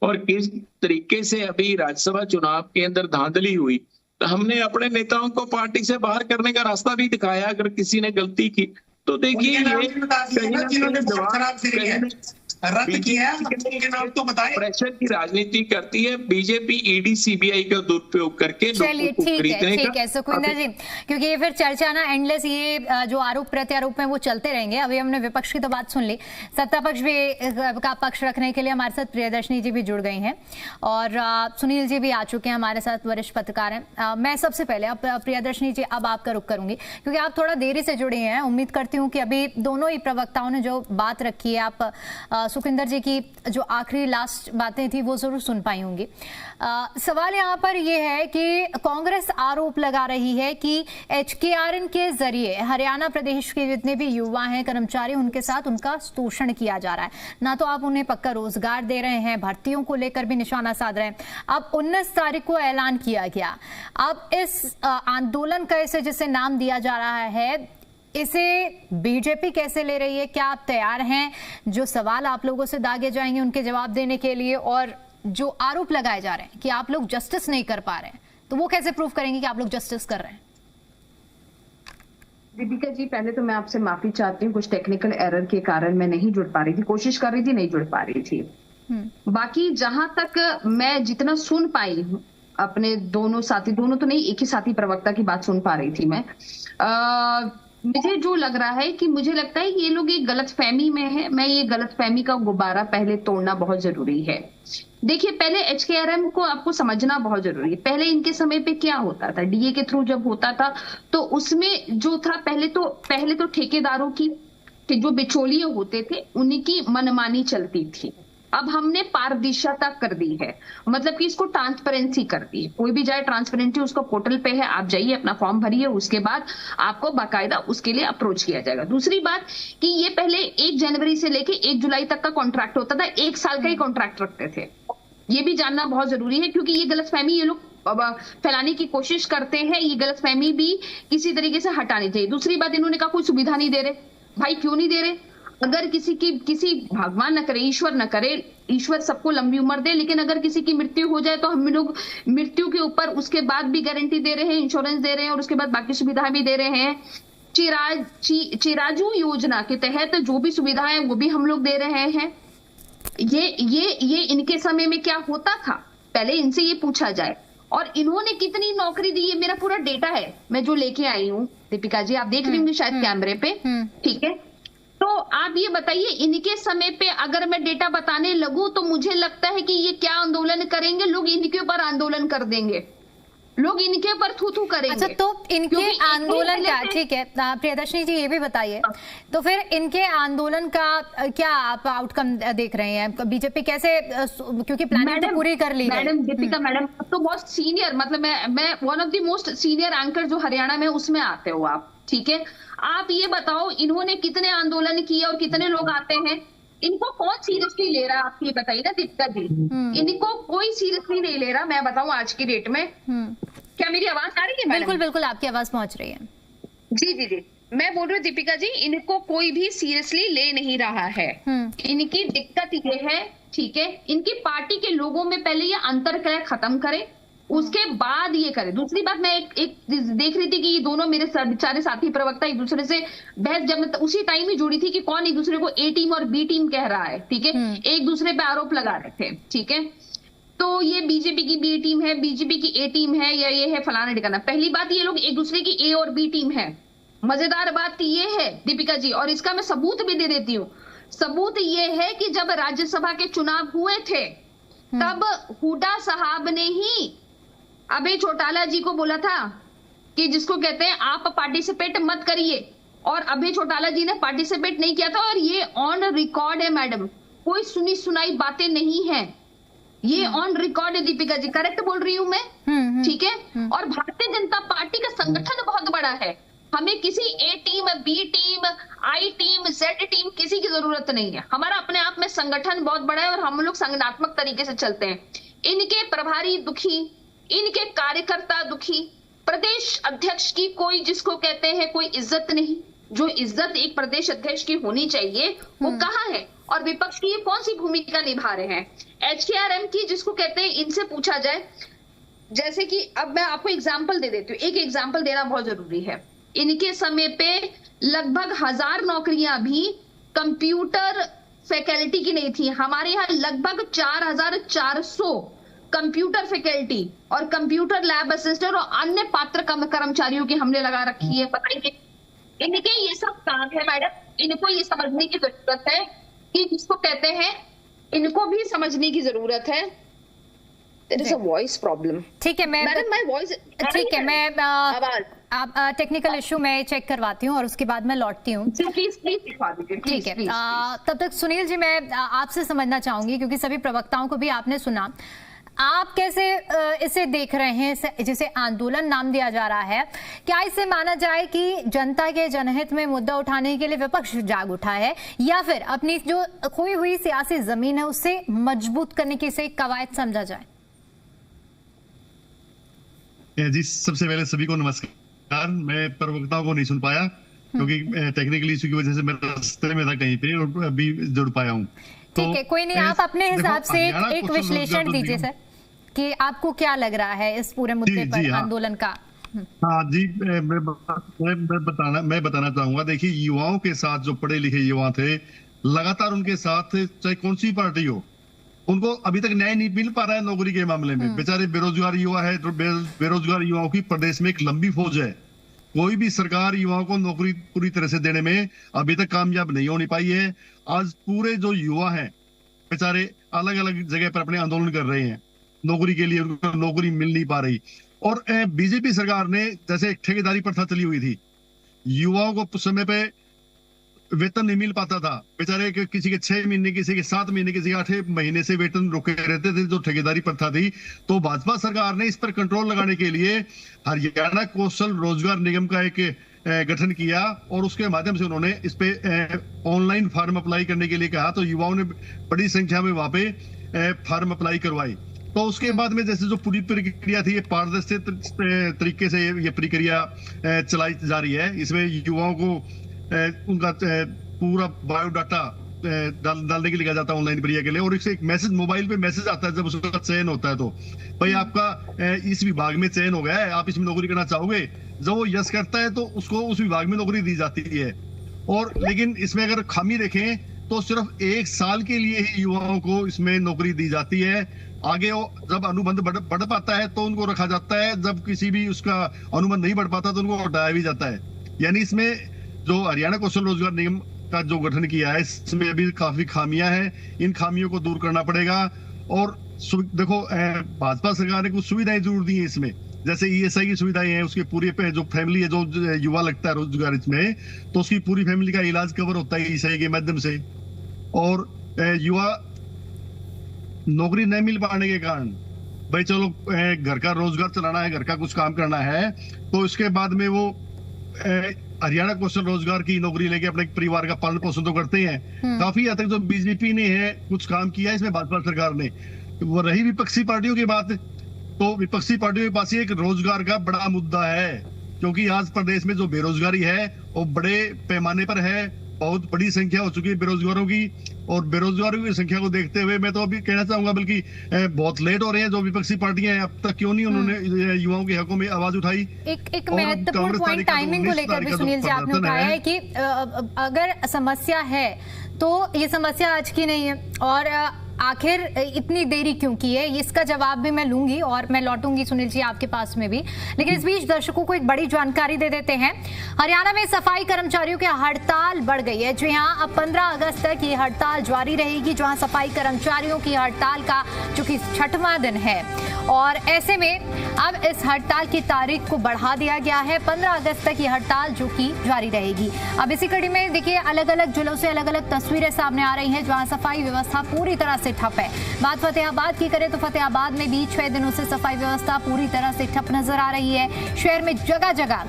[SPEAKER 3] और किस तरीके से अभी राज्यसभा चुनाव के अंदर धांधली हुई, तो हमने अपने नेताओं को पार्टी से बाहर करने का रास्ता भी दिखाया। अगर किसी ने गलती की तो देखिए
[SPEAKER 4] रद्द किया है, नाम तो बताएं।
[SPEAKER 3] प्रेशर की राजनीति करती है बीजेपी, ईडी सीबीआई का दुरुपयोग करके।
[SPEAKER 1] चलिए ठीक है सुखविंदर जी, क्योंकि ये फिर चर्चा ना एंडलेस, ये जो आरोप प्रत्यारोप है वो चलते रहेंगे। अभी हमने विपक्ष की तो बात सुन ली, सत्ता पक्ष भी का पक्ष रखने के लिए हमारे साथ प्रियदर्शनी जी भी जुड़ गई हैं और सुनील जी भी आ चुके हैं हमारे साथ, वरिष्ठ पत्रकार हैं। मैं सबसे पहले अब प्रियदर्शनी जी, अब आपका रुख करूंगी क्योंकि आप थोड़ा देरी से जुड़े हैं। उम्मीद करती हूँ कि अभी दोनों ही प्रवक्ताओं ने जो बात रखी है, आप सुखविंदर जी की जो आखिरी लास्ट बातें थी वो जरूर सुन पाई होंगी। सवाल यहाँ पर यह है कि कांग्रेस आरोप लगा रही है कि HKRN के जरिए हरियाणा प्रदेश के जितने भी युवा हैं, कर्मचारी, उनके साथ उनका शोषण किया जा रहा है। ना तो आप उन्हें पक्का रोजगार दे रहे हैं, भर्तियों को लेकर भी निशाना साध रहे हैं। अब 19 तारीख को ऐलान किया गया, अब इस आंदोलन का इसे जिसे नाम दिया जा रहा है, इसे बीजेपी कैसे ले रही है? क्या आप तैयार हैं? जो सवाल आप लोगों से दागे जाएंगे उनके जवाब देने के लिए, और जो आरोप लगाए जा रहे हैं कि आप लोग जस्टिस नहीं कर पा रहे हैं, तो वो कैसे प्रूव करेंगे कि आप लोग जस्टिस कर रहे हैं?
[SPEAKER 5] दीपिका जी, पहले तो मैं आपसे माफी चाहती हूँ, कुछ टेक्निकल एरर के कारण मैं नहीं जुड़ पा रही थी, कोशिश कर रही थी, नहीं जुड़ पा रही थी। बाकी जहां तक मैं जितना सुन पाई हूँ, अपने दोनों साथी, दोनों तो नहीं, एक ही साथी प्रवक्ता की बात सुन पा रही थी मैं, मुझे जो लग रहा है कि मुझे लगता है कि ये लोग एक गलतफहमी में है। मैं ये गलतफहमी का गुब्बारा पहले तोड़ना बहुत जरूरी है। देखिए, पहले HKRN को आपको समझना बहुत जरूरी है। पहले इनके समय पे क्या होता था, DA के थ्रू जब होता था तो उसमें जो था, पहले तो ठेकेदारों की जो बिचौलिए होते थे उनकी मनमानी चलती थी। अब हमने पारदर्शिता कर दी है, मतलब कि इसको ट्रांसपेरेंसी कर दी है। कोई भी जाए, ट्रांसपेरेंसी उसका पोर्टल पे है, आप जाइए, अपना फॉर्म भरिए, उसके बाद आपको बाकायदा उसके लिए अप्रोच किया जाएगा। दूसरी बात कि ये पहले 1 जनवरी से लेके 1 जुलाई तक का कॉन्ट्रैक्ट होता था, 1 साल का ही कॉन्ट्रैक्ट रखते थे। ये भी जानना बहुत जरूरी है, क्योंकि ये गलतफहमी ये लोग फैलाने की कोशिश करते हैं। ये गलतफहमी भी किसी तरीके से हटानी चाहिए। दूसरी बात, इन्होंने कहा कोई सुविधा नहीं दे रहे। भाई क्यों नहीं दे रहे? अगर किसी भगवान न करे, ईश्वर न करे, ईश्वर सबको लंबी उम्र दे, लेकिन अगर किसी की मृत्यु हो जाए तो हम लोग मृत्यु के ऊपर उसके बाद भी गारंटी दे रहे हैं, इंश्योरेंस दे रहे हैं और उसके बाद बाकी सुविधाएं भी दे रहे हैं। चिराजू योजना के तहत जो भी सुविधाएं वो भी हम लोग दे रहे हैं। ये इनके समय में क्या होता था, पहले इनसे ये पूछा जाए। और इन्होंने कितनी नौकरी दी, ये मेरा पूरा डेटा है, मैं जो लेके आई हूँ। दीपिका जी, आप देख रही होंगी शायद कैमरे पे, ठीक है? तो आप ये बताइए, इनके समय पे अगर मैं डेटा बताने लगूं तो मुझे लगता है कि ये क्या आंदोलन करेंगे, लोग इनके ऊपर आंदोलन कर देंगे, लोग इनके ऊपर थू करेंगे।
[SPEAKER 1] अच्छा, तो इनके आंदोलन का, ठीक है प्रियदर्शनी जी, ये भी बताइए, तो फिर इनके आंदोलन का क्या आप आउटकम देख रहे हैं? बीजेपी कैसे, क्योंकि प्लानिंग तो पूरी कर ली
[SPEAKER 5] मैडम दीपिका मैडम, तो बहुत सीनियर, मतलब मैं one of the most senior anchor जो हरियाणा में, उसमें आते हो आप, ठीक है? आप ये बताओ, इन्होंने कितने आंदोलन किए और कितने लोग आते हैं? इनको कौन सीरियसली ले रहा है, आप ये बताइए ना दीपिका जी। इनको कोई सीरियसली नहीं ले रहा, मैं बताऊं आज की डेट में। क्या मेरी आवाज आ रही है?
[SPEAKER 1] बिल्कुल बिल्कुल, आपकी आवाज पहुंच रही है।
[SPEAKER 5] जी जी जी, मैं बोल रही हूँ दीपिका जी, इनको कोई भी सीरियसली ले नहीं रहा है। इनकी दिक्कत ये है, ठीक है, इनकी पार्टी के लोगों में पहले ये अंतर्कलह खत्म करे, उसके बाद ये करे। दूसरी बात, मैं एक देख रही थी कि ये दोनों मेरे बेचारे साथी प्रवक्ता एक दूसरे से बहस, जब मैं उसी टाइम ही जुड़ी थी कि कौन एक दूसरे को ए टीम और बी टीम कह रहा है, ठीक है, एक दूसरे पे आरोप लगा रहे थे, ठीक है। तो ये बीजेपी की बी टीम है, बीजेपी की ए टीम है, या ये है फलाना ठिकाना। पहली बात, ये लोग एक दूसरे की ए और बी टीम है। मजेदार बात ये है दीपिका जी, और इसका मैं सबूत भी दे देती हूँ। सबूत ये है कि जब राज्यसभा के चुनाव हुए थे, तब हुड्डा साहब ने ही अभय चौटाला जी को बोला था कि जिसको कहते हैं आप पार्टिसिपेट मत करिए, और अभय चौटाला जी ने पार्टिसिपेट नहीं किया था। और ये ऑन रिकॉर्ड है मैडम, कोई सुनी सुनाई बातें नहीं है, ये ऑन रिकॉर्ड है दीपिका जी, करेक्ट बोल रही हूँ मैं, ठीक है। और भारतीय जनता पार्टी का संगठन बहुत बड़ा है, हमें किसी ए टीम, बी टीम, आई टीम, जेड टीम, किसी की जरूरत नहीं है। हमारा अपने आप में संगठन बहुत बड़ा है और हम लोग संगठनात्मक तरीके से चलते हैं। इनके प्रभारी दुखी, इनके कार्यकर्ता दुखी, प्रदेश अध्यक्ष की कोई, जिसको कहते हैं, कोई इज्जत नहीं। जो इज्जत एक प्रदेश अध्यक्ष की होनी चाहिए वो कहाँ है, और विपक्ष की ये कौन सी भूमिका निभा रहे हैं। HKRM की, जिसको कहते हैं, इनसे पूछा जाए, जैसे कि अब मैं आपको एग्जाम्पल दे देती हूँ, एक एग्जाम्पल देना बहुत जरूरी है। इनके समय पे लगभग 1000 नौकरियां भी कंप्यूटर फैकल्टी की नहीं थी। हमारे यहाँ लगभग 4400 कंप्यूटर फैकल्टी और कंप्यूटर लैब असिस्टेंट और अन्य पात्र कर्मचारियों की हमने लगा रखी है। बताइए, इनके ये सब काम है मैडम, इनको ये समझने की जरूरत है कि जिसको कहते हैं, इनको भी समझने की जरूरत है। There is a voice problem.
[SPEAKER 1] ठीक है, मैं
[SPEAKER 5] मैडम my voice,
[SPEAKER 1] ठीक है, मैं
[SPEAKER 5] आवाज,
[SPEAKER 1] आप टेक्निकल इशू मैं चेक करवाती हूँ और उसके बाद मैं लौटती हूँ।
[SPEAKER 5] प्लीज दिखा दीजिए।
[SPEAKER 1] ठीक है, तब तक सुनील जी मैं आपसे समझना चाहूंगी, क्योंकि सभी प्रवक्ताओं को भी आपने सुना, आप कैसे इसे देख रहे हैं, जिसे आंदोलन नाम दिया जा रहा है? क्या इसे माना जाए कि जनता के जनहित में मुद्दा उठाने के लिए विपक्ष जाग उठा है, या फिर अपनी जो खोई हुई सियासी जमीन है उससे मजबूत करने की इसे कवायद समझा जाए?
[SPEAKER 6] जी, सबसे पहले सभी को नमस्कार। मैं प्रवक्ताओं को नहीं सुन पाया क्योंकि टेक्निकल इशू की वजह से मैं रास्ते में था कहीं पे, और अभी जुड़ पाया हूँ।
[SPEAKER 1] ठीक है, कोई नहीं, आप अपने हिसाब से एक विश्लेषण दीजिए सर, कि आपको क्या लग रहा है इस पूरे मुद्दे पर आंदोलन का।
[SPEAKER 6] हाँ जी, मैं बताना चाहूंगा। देखिए, युवाओं के साथ जो पढ़े लिखे युवा थे, लगातार उनके साथ, चाहे कौन सी पार्टी हो, उनको अभी तक न्याय नहीं मिल पा रहा है नौकरी के मामले में। बेचारे बेरोजगार युवा है, तो बेरोजगार युवाओं की प्रदेश में एक लंबी फौज है। कोई भी सरकार युवाओं को नौकरी पूरी तरह से देने में अभी तक कामयाब नहीं होनी पाई है। आज पूरे जो युवा हैं, बेचारे अलग अलग जगह पर अपने आंदोलन कर रहे हैं, नौकरी के लिए उनको नौकरी मिल नहीं पा रही। और बीजेपी सरकार ने, जैसे एक ठेकेदारी प्रथा चली हुई थी, युवाओं को समय पे वेतन नहीं मिल पाता था। बेचारे किसी के 6 महीने, किसी के 7 महीने, किसी के 8 महीने से वेतन रुके रहते थे, जो ठेकेदारी प्रथा थी। तो भाजपा सरकार ने इस पर कंट्रोल लगाने के लिए हरियाणा कौशल रोजगार निगम का एक गठन किया, और उसके माध्यम से उन्होंने इस पे ऑनलाइन फॉर्म अप्लाई करने के लिए कहा। तो युवाओं ने बड़ी संख्या में वहां पे फॉर्म अप्लाई करवाई। तो उसके बाद में जैसे जो पूरी प्रक्रिया थी, ये पारदर्शी तरीके से ये प्रक्रिया चलाई जा रही है। इसमें युवाओं को उनका पूरा बायोडाटा डालने के लिए कहा जाता है ऑनलाइन प्रक्रिया के लिए, और एक मैसेज मोबाइल पे मैसेज आता है जब उसका चयन होता है, तो भाई आपका इस विभाग में चयन हो गया है, आप इसमें नौकरी करना चाहोगे। जब वो यस करता है तो उसको उस विभाग में नौकरी दी जाती है। और लेकिन इसमें अगर खामी देखें तो सिर्फ 1 साल के लिए ही युवाओं को इसमें नौकरी दी जाती है। आगे जब अनुबंध बढ़ पाता है तो उनको रखा जाता है, जब किसी भी उसका अनुबंध नहीं बढ़ पाता तो उनको हटाया भी जाता है। यानी इसमें जो हरियाणा कौशल रोजगार निगम का जो गठन किया है, इसमें अभी काफी खामियां हैं। इन खामियों को दूर करना पड़ेगा। और देखो, भाजपा सरकार ने कुछ सुविधाएं जरूर दी है इसमें, जैसे ESI की सुविधाएं हैं, उसके पूरे पे जो फैमिली है, जो युवा लगता है रोजगार इसमें, तो उसकी पूरी फैमिली का इलाज कवर होता है ESI के माध्यम से। और युवा नौकरी नहीं मिल पाने के कारण, भाई चलो घर का रोजगार चलाना है, घर का कुछ काम करना है, तो इसके बाद में वो हरियाणा कौशल रोजगार की नौकरी लेके अपने परिवार का पालन पोषण तो करते हैं। काफी हद तक जो बीजेपी ने है कुछ काम किया है इसमें भाजपा सरकार ने। वो रही विपक्षी पार्टियों की बात, तो विपक्षी पार्टियों के पास एक रोजगार का बड़ा मुद्दा है, क्योंकि आज प्रदेश में जो बेरोजगारी है वो बड़े पैमाने पर है। बहुत बड़ी संख्या हो चुकी है बेरोजगारों की, और बेरोजगारों की संख्या को देखते हुए मैं तो अभी कहना चाहूंगा बल्कि बहुत लेट हो रहे हैं जो विपक्षी पार्टियां हैं, अब तक क्यों नहीं उन्होंने युवाओं के हकों में आवाज उठाई।
[SPEAKER 7] एक महत्वपूर्ण पॉइंट टाइमिंग को लेकर भी सुनील जी आपने उठाया है कि अगर समस्या है तो ये समस्या आज की नहीं है, और आखिर इतनी देरी क्यों की है, इसका जवाब भी मैं लूंगी और मैं लौटूंगी सुनील जी आपके पास में भी। लेकिन इस बीच दर्शकों को एक बड़ी जानकारी दे देते हैं। हरियाणा में सफाई कर्मचारियों की हड़ताल बढ़ गई है। जी हां, अब 15 अगस्त तक ये हड़ताल जारी रहेगी, जहां सफाई कर्मचारियों की हड़ताल का जो कि 6वां दिन है, और ऐसे में अब इस हड़ताल की तारीख को बढ़ा दिया गया है। 15 अगस्त तक ये हड़ताल जो कि जारी रहेगी। अब इसी कड़ी में देखिए अलग अलग जिलों से अलग अलग तस्वीरें सामने आ रही हैं, जहां सफाई व्यवस्था पूरी तरह से ठप है। बात फतेहाबाद की करें तो फतेहाबाद में भी 6 दिनों से सफाई व्यवस्था पूरी तरह से ठप नजर आ रही है। शहर में जगह जगह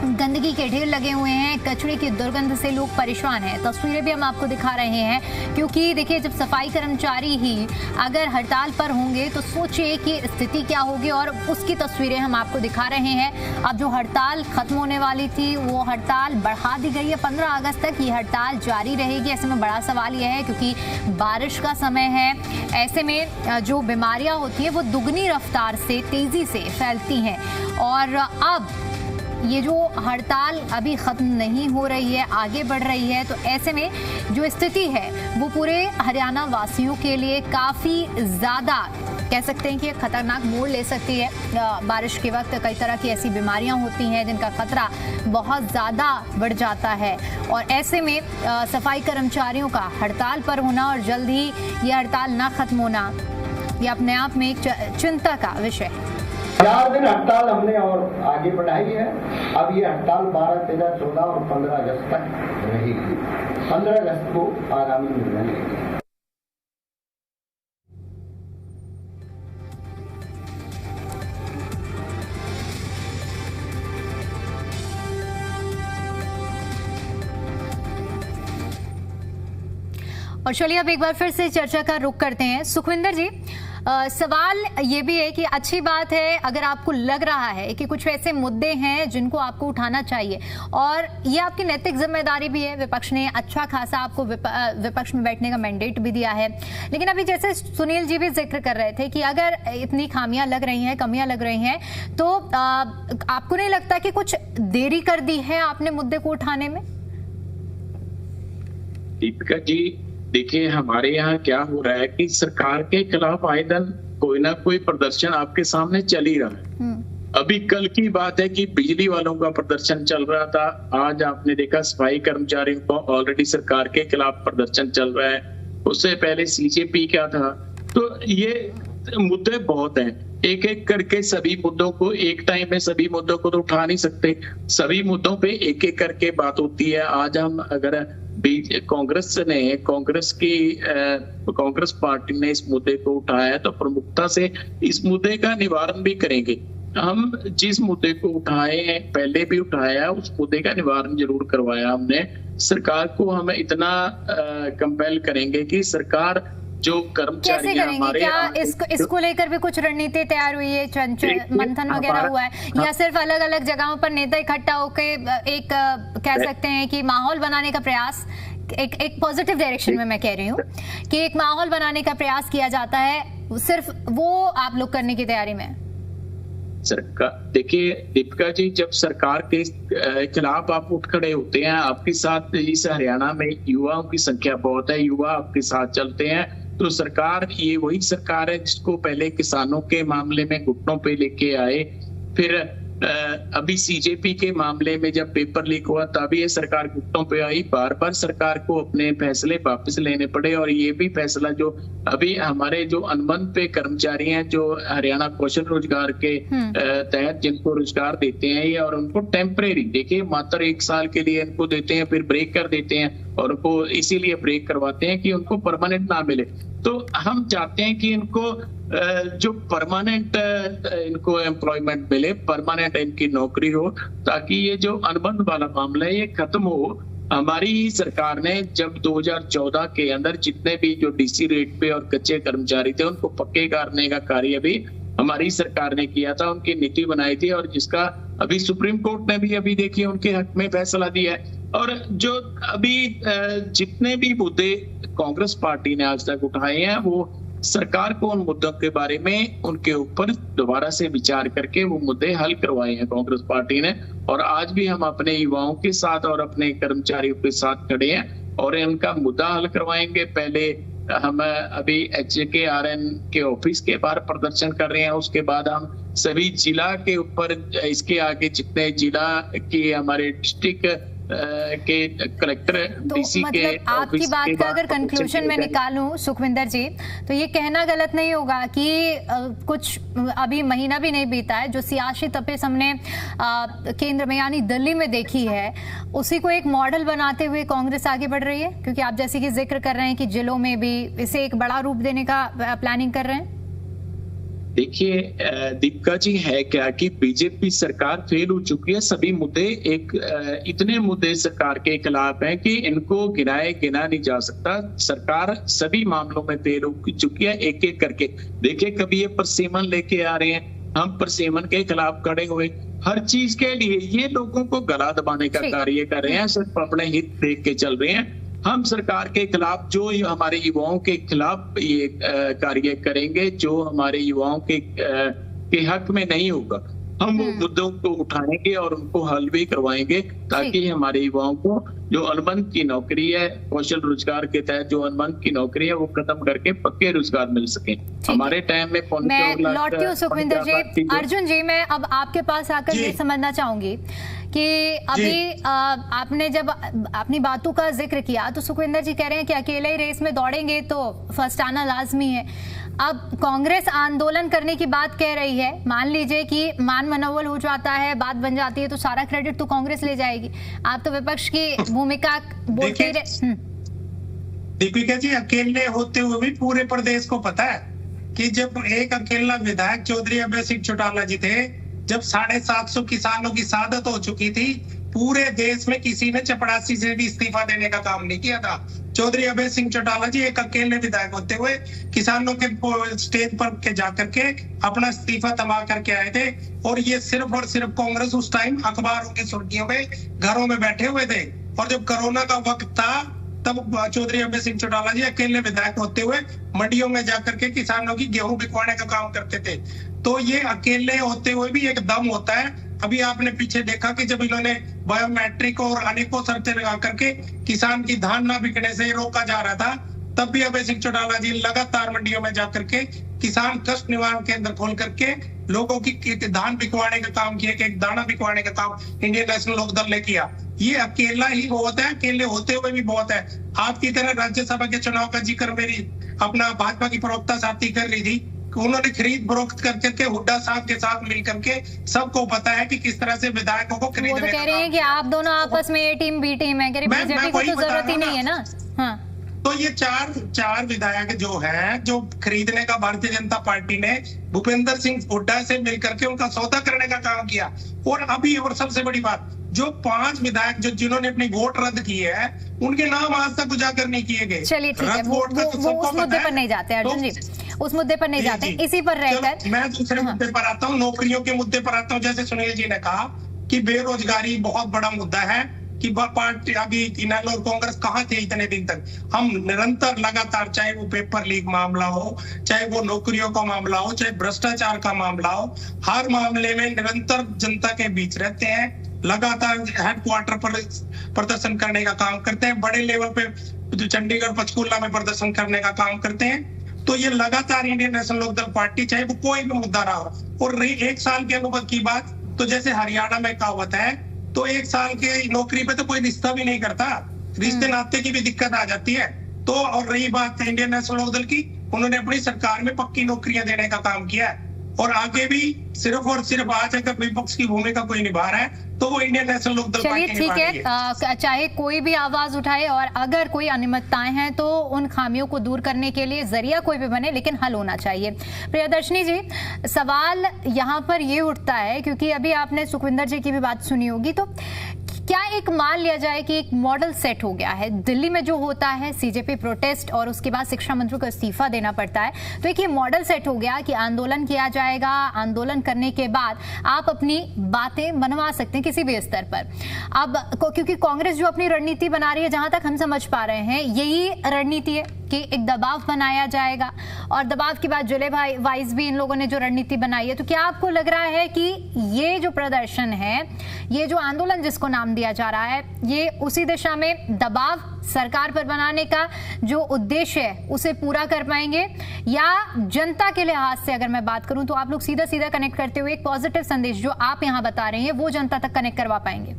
[SPEAKER 7] गंदगी के ढेर लगे हुए हैं, कचरे की दुर्गंध से लोग परेशान हैं। तस्वीरें भी हम आपको दिखा रहे हैं, क्योंकि देखिए जब सफाई कर्मचारी ही अगर हड़ताल पर होंगे तो सोचिए कि स्थिति क्या होगी, और उसकी तस्वीरें हम आपको दिखा रहे हैं। अब जो हड़ताल खत्म होने वाली थी वो हड़ताल बढ़ा दी गई है, 15 अगस्त तक ये हड़ताल जारी रहेगी। ऐसे में बड़ा सवाल यह है, क्योंकि बारिश का समय है, ऐसे में जो बीमारियां होती हैं वो दुगनी रफ्तार से तेजी से फैलती हैं, और अब ये जो हड़ताल अभी खत्म नहीं हो रही है, आगे बढ़ रही है, तो ऐसे में जो स्थिति है वो पूरे हरियाणा वासियों के लिए काफी ज्यादा कह सकते हैं कि खतरनाक मोड़ ले सकती है। बारिश के वक्त कई तरह की ऐसी बीमारियां होती हैं जिनका खतरा बहुत ज्यादा बढ़ जाता है, और ऐसे में सफाई कर्मचारियों का हड़ताल पर होना और जल्द ही ये हड़ताल ना खत्म होना, ये अपने आप में एक चिंता का विषय है।
[SPEAKER 8] 4 दिन हड़ताल हमने और आगे बढ़ाई है। अब ये हड़ताल 12, 13, 14 और 15 अगस्त तक रहेगी। 15 अगस्त को आगामी निर्णय लेंगे।
[SPEAKER 7] और चलिए अब एक बार फिर से चर्चा का रुख करते हैं। सुखविंदर जी, सवाल ये भी है कि अच्छी बात है अगर आपको लग रहा है कि कुछ ऐसे मुद्दे हैं जिनको आपको उठाना चाहिए, और ये आपकी नैतिक जिम्मेदारी भी है। विपक्ष ने अच्छा खासा आपको विपक्ष में बैठने का मैंडेट भी दिया है, लेकिन अभी जैसे सुनील जी भी जिक्र कर रहे थे कि अगर इतनी खामियां लग रही हैं, कमियां लग रही हैं, तो आपको नहीं लगता कि कुछ देरी कर दी है आपने मुद्दे को उठाने में?
[SPEAKER 3] दीपिका जी, देखिए हमारे यहाँ क्या हो रहा है कि सरकार के खिलाफ आए दिन कोई ना कोई प्रदर्शन आपके सामने चल ही रहा है। अभी कल की बात है कि बिजली वालों का प्रदर्शन चल रहा था, आज आपने देखा सफाई कर्मचारियों का ऑलरेडी सरकार के खिलाफ प्रदर्शन चल रहा है, उससे पहले सीजेपी क्या था। तो ये मुद्दे बहुत हैं, एक एक करके सभी मुद्दों को एक टाइम में सभी मुद्दों को तो उठा नहीं सकते, सभी मुद्दों पे एक एक करके बात होती है। आज हम अगर कांग्रेस पार्टी ने इस मुद्दे को उठाया तो प्रमुखता से इस मुद्दे का निवारण भी करेंगे। हम जिस मुद्दे को उठाए हैं, पहले भी उठाया, उस मुद्दे का निवारण जरूर करवाया हमने। सरकार को हम इतना कंपेल करेंगे कि सरकार जो कर्मचारी
[SPEAKER 7] कैसे करेंगे, क्या इसको लेकर भी कुछ रणनीति तैयार हुई है, मंथन वगैरह हुआ है, या सिर्फ अलग अलग जगहों पर नेता इकट्ठा होकर एक कह सकते हैं कि माहौल बनाने का प्रयास, एक पॉजिटिव डायरेक्शन में मैं कह रही हूँ कि एक माहौल बनाने का प्रयास किया जाता है, सिर्फ वो आप लोग करने की तैयारी में?
[SPEAKER 3] सरकार, देखिए दीपिका जी, जब सरकार के खिलाफ आप उठ खड़े होते हैं, आपके साथ इस हरियाणा में युवाओं की संख्या बहुत है, युवा आपके साथ चलते हैं, तो सरकार ये वही सरकार है जिसको पहले किसानों के मामले में घुटनों पे लेके आए, फिर अभी सीजेपी के मामले में जब पेपर लीक हुआ तभी ये सरकार घुटनों पे आई। बार बार सरकार को अपने फैसले वापस लेने पड़े, और ये भी फैसला जो अभी हमारे जो अनुबंध पे कर्मचारी हैं जो हरियाणा कौशल रोजगार के तहत जिनको रोजगार देते हैं, ये और उनको टेम्परेरी, देखिए मात्र 1 साल के लिए इनको देते हैं, फिर ब्रेक कर देते हैं, और उनको इसीलिए ब्रेक करवाते हैं कि उनको परमानेंट ना मिले। तो हम चाहते हैं कि इनको जो परमानेंट इनको एम्प्लॉयमेंट मिले, परमानेंट इनकी नौकरी हो, ताकि ये जो अनुबंध वाला मामला है ये खत्म हो। हमारी ही सरकार ने जब 2014 के अंदर जितने भी जो डीसी रेट पे और कच्चे कर्मचारी थे उनको पक्के करने का कार्य भी हमारी सरकार ने किया था, उनकी नीति बनाई थी, और जिसका अभी सुप्रीम कोर्ट ने भी अभी देखिए उनके हक में फैसला दिया है। और जो अभी जितने भी मुद्दे कांग्रेस पार्टी ने आज तक उठाए हैं वो सरकार को उन मुद्दों के बारे में उनके ऊपर दोबारा से विचार करके वो मुद्दे हल करवाए हैं कांग्रेस पार्टी ने। और आज भी हम अपने युवाओं के साथ और अपने कर्मचारियों के साथ खड़े हैं और इनका मुद्दा हल करवाएंगे। पहले हम अभी HKRN के ऑफिस के बाहर प्रदर्शन कर रहे हैं, उसके बाद हम सभी जिला के ऊपर, इसके आगे जितने जिला की हमारे डिस्ट्रिक्ट के कलेक्टर डीसी
[SPEAKER 7] तो
[SPEAKER 3] के
[SPEAKER 7] मतलब आपकी बात का अगर कंक्लूजन में निकालूं सुखविंदर जी, तो ये कहना गलत नहीं होगा कि कुछ अभी महीना भी नहीं बीता है, जो सियासी तपिश हमने केंद्र में यानी दिल्ली में देखी है, उसी को एक मॉडल बनाते हुए कांग्रेस आगे बढ़ रही है? क्योंकि आप जैसे कि जिक्र कर रहे हैं कि जिलों में भी इसे एक बड़ा रूप देने का प्लानिंग कर रहे हैं।
[SPEAKER 3] देखिए दीपिका जी, है क्या कि बीजेपी सरकार फेल हो चुकी है। सभी मुद्दे इतने मुद्दे सरकार के खिलाफ हैं कि इनको गिना नहीं जा सकता। सरकार सभी मामलों में फेल हो चुकी है, एक एक करके। देखिए कभी ये परसिमन लेके आ रहे हैं, हम परसिमन के खिलाफ खड़े हुए, हर चीज के लिए ये लोगों को गला दबाने का कार्य कर रहे हैं, सिर्फ अपने हित देख के चल रहे हैं। हम सरकार के खिलाफ, जो हमारे युवाओं के खिलाफ ये कार्य करेंगे, जो हमारे युवाओं के हक में नहीं होगा, हम वो मुद्दों को उठाएंगे और उनको हल भी करवाएंगे, ताकि हमारे युवाओं को जो अनुबंध की नौकरी है, कौशल रोजगार के तहत जो अनुबंध की नौकरी है, वो खत्म करके पक्के रोजगार मिल सके। हमारे टाइम में
[SPEAKER 7] मैं लौटती हूँ सुखविंदर जी। अर्जुन जी, मैं अब आपके पास आकर ये समझना चाहूंगी कि अभी आपने जब अपनी बातों का जिक्र किया तो सुखविंदर जी कह रहे हैं कि अकेले ही रेस में दौड़ेंगे तो फर्स्ट आना लाजमी है। अब कांग्रेस आंदोलन करने की बात कह रही है, मान लीजिए कि मान मनोबल हो जाता है, बात बन जाती है, तो सारा क्रेडिट तो कांग्रेस ले जाएगी। आप तो विपक्ष की भूमिका बोलते रहे।
[SPEAKER 4] दीपिका जी, अकेले होते हुए भी पूरे प्रदेश को पता है कि जब एक अकेला विधायक चौधरी अभय सिंह चौटाला जी थे, जब 750 किसानों की शहादत हो चुकी थी, पूरे देश में किसी ने चपरासी से भी इस्तीफा देने का काम नहीं किया था। चौधरी अभय सिंह चौटाला जी एक अकेले विधायक होते हुए किसानों के स्टेज पर के जाकर के अपना इस्तीफा तमा करके आए थे। और ये सिर्फ और सिर्फ कांग्रेस उस टाइम अखबारों की सुर्खियों में घरों में बैठे हुए थे। और जब कोरोना का वक्त था तब चौधरी अभय सिंह चौटाला जी अकेले विधायक होते हुए मंडियों में जाकर के किसानों की गेहूं बिकवाने का काम करते थे। तो ये अकेले होते हुए भी एक दम होता है। अभी आपने पीछे देखा कि जब इन्होंने बायोमेट्रिक और अनेकों शर्तें लगा करके किसान की धान ना बिकने से रोका जा रहा था, तब भी अभय सिंह चौटाला जी लगातार मंडियों में जाकर के किसान कष्ट निवारण केंद्र खोल करके लोगों की धान बिकवाने का काम किया, कि एक दाना बिकवाने का काम इंडियन नेशनल लोकदल ने किया। ये अकेला ही बहुत है, अकेले होते हुए भी बहुत है। आपकी तरह राज्यसभा के चुनाव का जिक्र मेरी अपना भाजपा की प्रवक्ता साथी कर रही थी, उन्होंने खरीद फरोख्त करके हुड्डा साहब के साथ मिल करके सबको पता है कि किस तरह से विधायकों को खरीदने
[SPEAKER 7] वो तो कह रहे हैं कि आप दोनों आपस में ए टीम बी टीम है, बीजेपी को तो जरूरत ही नहीं है ना। हाँ।
[SPEAKER 4] तो ये चार विधायक जो है, जो खरीदने का भारतीय जनता पार्टी ने भूपेंद्र सिंह हुड्डा से मिलकर के उनका सौदा करने का काम किया। और अभी और सबसे बड़ी बात, जो 5 विधायक जिन्होंने अपनी वोट रद्द की है, उनके नाम आज तक उजागर नहीं किए गए।
[SPEAKER 7] चलिए ठीक है, वो उस मुद्दे पर नहीं जाते अर्जुन जी, उस मुद्दे पर नहीं जाते, इसी पर रहकर
[SPEAKER 4] मैं दूसरे मुद्दे पर आता हूँ, नौकरियों के मुद्दे पर आता हूँ। जैसे सुनील जी ने कहा कि बेरोजगारी बहुत बड़ा मुद्दा है, कि पार्टी अभी इनेलो और कांग्रेस कहाँ थे इतने दिन तक। हम निरंतर लगातार, चाहे वो पेपर लीक मामला हो, चाहे वो नौकरियों का मामला हो, चाहे भ्रष्टाचार का मामला हो, हर मामले में निरंतर जनता के बीच रहते हैं, लगातार हेडक्वार्टर पर प्रदर्शन करने का काम करते हैं, बड़े लेवल पे जो चंडीगढ़ पंचकूला में प्रदर्शन करने का काम करते हैं। तो ये लगातार इंडियन नेशनल लोकदल पार्टी, चाहे वो कोई भी मुद्दा रहा हो। और रही 1 साल के अनुबंध की बात, तो जैसे हरियाणा में कहावत है, तो 1 साल के नौकरी पे तो कोई रिश्ता भी नहीं करता, रिश्ते नाते की भी दिक्कत आ जाती है। तो और रही बात इंडियन नेशनल लोकदल की, उन्होंने अपनी सरकार में पक्की नौकरियां देने का काम किया है। और आगे भी सिर्फ और सिर्फ आज अगर विपक्ष की भूमिका कोई निभा रहा है तो वो इंडियन नेशनल लोकदल
[SPEAKER 7] चलिए
[SPEAKER 4] पार्टी
[SPEAKER 7] ठीक
[SPEAKER 4] निभा रही
[SPEAKER 7] है, चाहे कोई भी आवाज उठाए और अगर कोई अनियमितताएं हैं तो उन खामियों को दूर करने के लिए जरिया कोई भी बने, लेकिन हल होना चाहिए। प्रियदर्शनी जी, सवाल यहाँ पर ये उठता है क्योंकि अभी आपने सुखविंदर जी की भी बात सुनी होगी, तो क्या एक मान लिया जाए कि एक मॉडल सेट हो गया है दिल्ली में जो होता है सीजेपी प्रोटेस्ट और उसके बाद शिक्षा मंत्री को इस्तीफा देना पड़ता है, तो एक ये मॉडल सेट हो गया कि आंदोलन किया जाएगा, आंदोलन करने के बाद आप अपनी बातें मनवा सकते हैं किसी भी स्तर पर। अब क्योंकि कांग्रेस जो अपनी रणनीति बना रही है, जहां तक हम समझ पा रहे हैं यही रणनीति है कि एक दबाव बनाया जाएगा और दबाव के बाद जिले वाइज भी इन लोगों ने जो रणनीति बनाई है। तो क्या आपको लग रहा है कि ये जो प्रदर्शन है, ये जो आंदोलन जिसको नाम दिया जा रहा है, ये उसी दिशा में दबाव सरकार पर बनाने का जो उद्देश्य है उसे पूरा कर पाएंगे, या जनता के लिहाज से अगर मैं बात करूं तो आप लोग सीधा सीधा कनेक्ट करते हुए एक पॉजिटिव संदेश जो आप यहां बता रहे हैं वो जनता तक कनेक्ट करवा पाएंगे?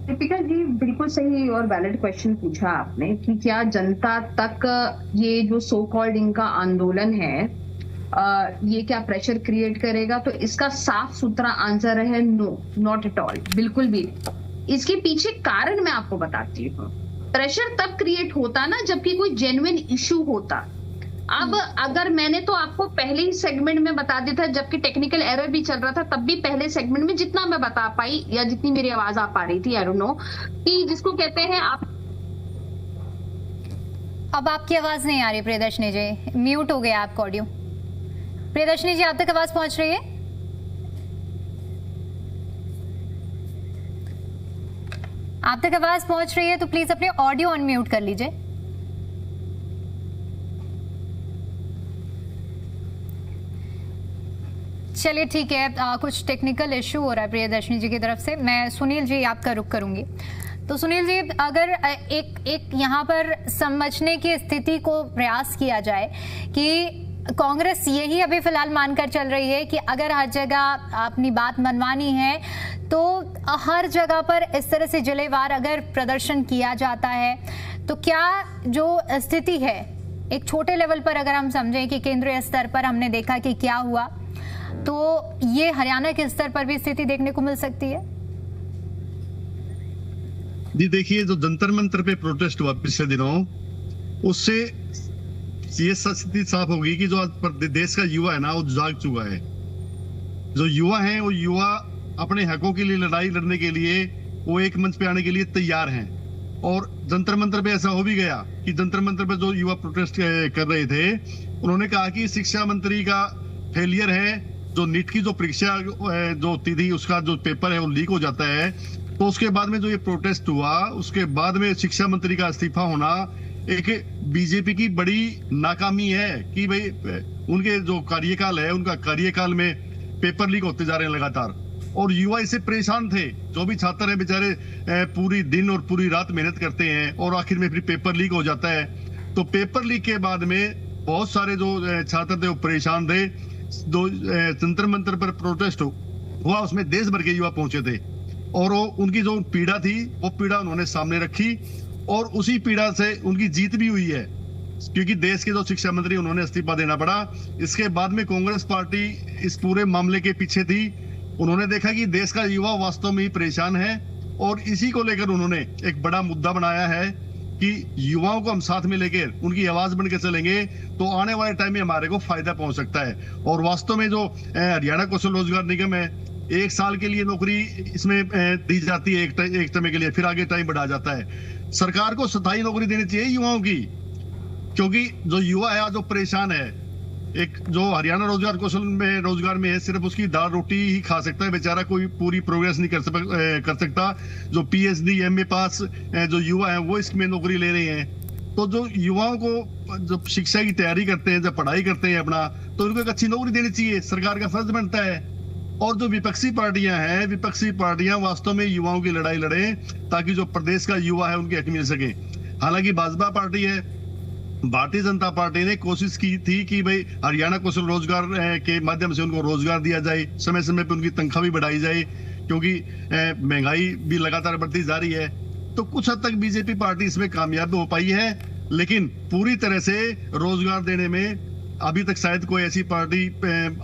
[SPEAKER 5] दीपिका जी, बिल्कुल सही और वैलिड क्वेश्चन पूछा आपने कि क्या जनता तक ये जो सो कॉल्ड इनका आंदोलन है ये क्या प्रेशर क्रिएट करेगा? तो इसका साफ सुथरा आंसर है नो, नॉट एट ऑल, बिल्कुल भी। इसके पीछे कारण मैं आपको बताती हूँ। प्रेशर तब क्रिएट होता ना जबकि कोई जेन्युइन इशू होता। अब अगर मैंने तो आपको पहले ही सेगमेंट में बता दिया था, जबकि टेक्निकल एरर भी चल रहा था, तब भी पहले सेगमेंट में जितना मैं बता पाई या जितनी मेरी आवाज आ पा रही थी, आई डोंट नो, कि जिसको कहते हैं आप।
[SPEAKER 7] अब आपकी आवाज नहीं आ रही प्रियदर्शनी जी, म्यूट हो गया आपका ऑडियो। प्रियदर्शनी जी, आप तक आवाज पहुंच रही है? आप तक आवाज पहुंच रही है तो प्लीज अपने ऑडियो अनम्यूट कर लीजिए। चलिए ठीक है, कुछ टेक्निकल इशू हो रहा है प्रियदर्शनी जी की तरफ से। मैं सुनील जी आपका रुख करूंगी। तो सुनील जी, अगर एक यहाँ पर समझने की स्थिति को प्रयास किया जाए कि कांग्रेस यही अभी फिलहाल मानकर चल रही है कि अगर हर जगह अपनी बात मनवानी है तो हर जगह पर इस तरह से जिलेवार अगर प्रदर्शन किया जाता है, तो क्या जो स्थिति है एक छोटे लेवल पर अगर हम समझें कि केंद्रीय स्तर पर हमने देखा कि क्या हुआ, तो ये हरियाणा के स्तर पर भी स्थिति देखने को मिल सकती है?
[SPEAKER 6] जी देखिए, जो जंतर मंतर पे प्रोटेस्ट हुआ पिछले दिनों, उससे ये स्थिति साफ होगी कि जो आज देश का युवा है ना, वो जाग चुका है। जो युवा है वो युवा अपने हकों के लिए लड़ाई लड़ने के लिए वो एक मंच पे आने के लिए तैयार हैं। और जंतर मंतर पे ऐसा हो भी गया कि जंतर मंतर पे जो युवा प्रोटेस्ट कर रहे थे, उन्होंने कहा कि शिक्षा मंत्री का फेलियर है, जो नीट की जो परीक्षा जो होती थी उसका जो पेपर है वो लीक हो जाता है। तो उसके बाद में जो ये प्रोटेस्ट हुआ, उसके बाद में शिक्षा मंत्री का इस्तीफा होना एक बीजेपी की बड़ी नाकामी है कि भाई उनके जो कार्यकाल है, उनका कार्यकाल में पेपर लीक होते जा रहे हैं लगातार, और युवा इससे परेशान थे। जो भी छात्र हैं बेचारे पूरी दिन और पूरी रात मेहनत करते हैं और आखिर में फिर पेपर लीक हो जाता है। तो पेपर लीक के बाद में बहुत सारे जो छात्र थे वो परेशान थे। जो जंतर मंतर पर प्रोटेस्ट हुआ उसमें देश भर के युवा पहुंचे थे और वो उनकी जो पीड़ा थी वो पीड़ा उन्होंने सामने रखी और उसी पीड़ा से उनकी जीत भी हुई है, क्योंकि देश के जो शिक्षा मंत्री उन्होंने इस्तीफा देना पड़ा। इसके बाद में कांग्रेस पार्टी इस पूरे मामले के पीछे थी। उन्होंने देखा कि देश का युवा वास्तव में ही परेशान है और इसी को लेकर उन्होंने एक बड़ा मुद्दा बनाया है कि युवाओं को हम साथ में लेकर उनकी आवाज बनकर चलेंगे तो आने वाले टाइम में हमारे को फायदा पहुंच सकता है। और वास्तव में जो हरियाणा कौशल रोजगार निगम है, 1 साल के लिए नौकरी इसमें दी जाती है एक समय के लिए, फिर आगे टाइम बढ़ा जाता है। सरकार को स्थायी नौकरी देनी चाहिए युवाओं की, क्योंकि जो युवा है आज जो परेशान है, एक जो हरियाणा रोजगार कौशल में रोजगार में है, सिर्फ उसकी दाल रोटी ही खा सकता है बेचारा, कोई पूरी प्रोग्रेस नहीं कर सकता। जो पीएचडी एमए पास जो युवा है वो इसमें नौकरी ले रहे हैं। तो जो युवाओं को जब शिक्षा की तैयारी करते हैं, जब पढ़ाई करते हैं अपना, तो उनको एक अच्छी नौकरी देनी चाहिए, सरकार का फर्ज बनता है। और जो विपक्षी पार्टियां हैं, विपक्षी पार्टियां वास्तव में युवाओं की लड़ाई लड़े ताकि जो प्रदेश का युवा है उनके हक मिल सके। हालांकि भाजपा पार्टी है, भारतीय जनता पार्टी ने कोशिश की थी कि भाई हरियाणा कौशल रोजगार के माध्यम से उनको रोजगार दिया जाए, समय समय पर उनकी तनख्वाह भी बढ़ाई जाए, क्योंकि महंगाई भी लगातार बढ़ती जा रही है। तो कुछ हद तक बीजेपी पार्टी इसमें कामयाब हो पाई है, लेकिन पूरी तरह से रोजगार देने में अभी तक शायद कोई ऐसी पार्टी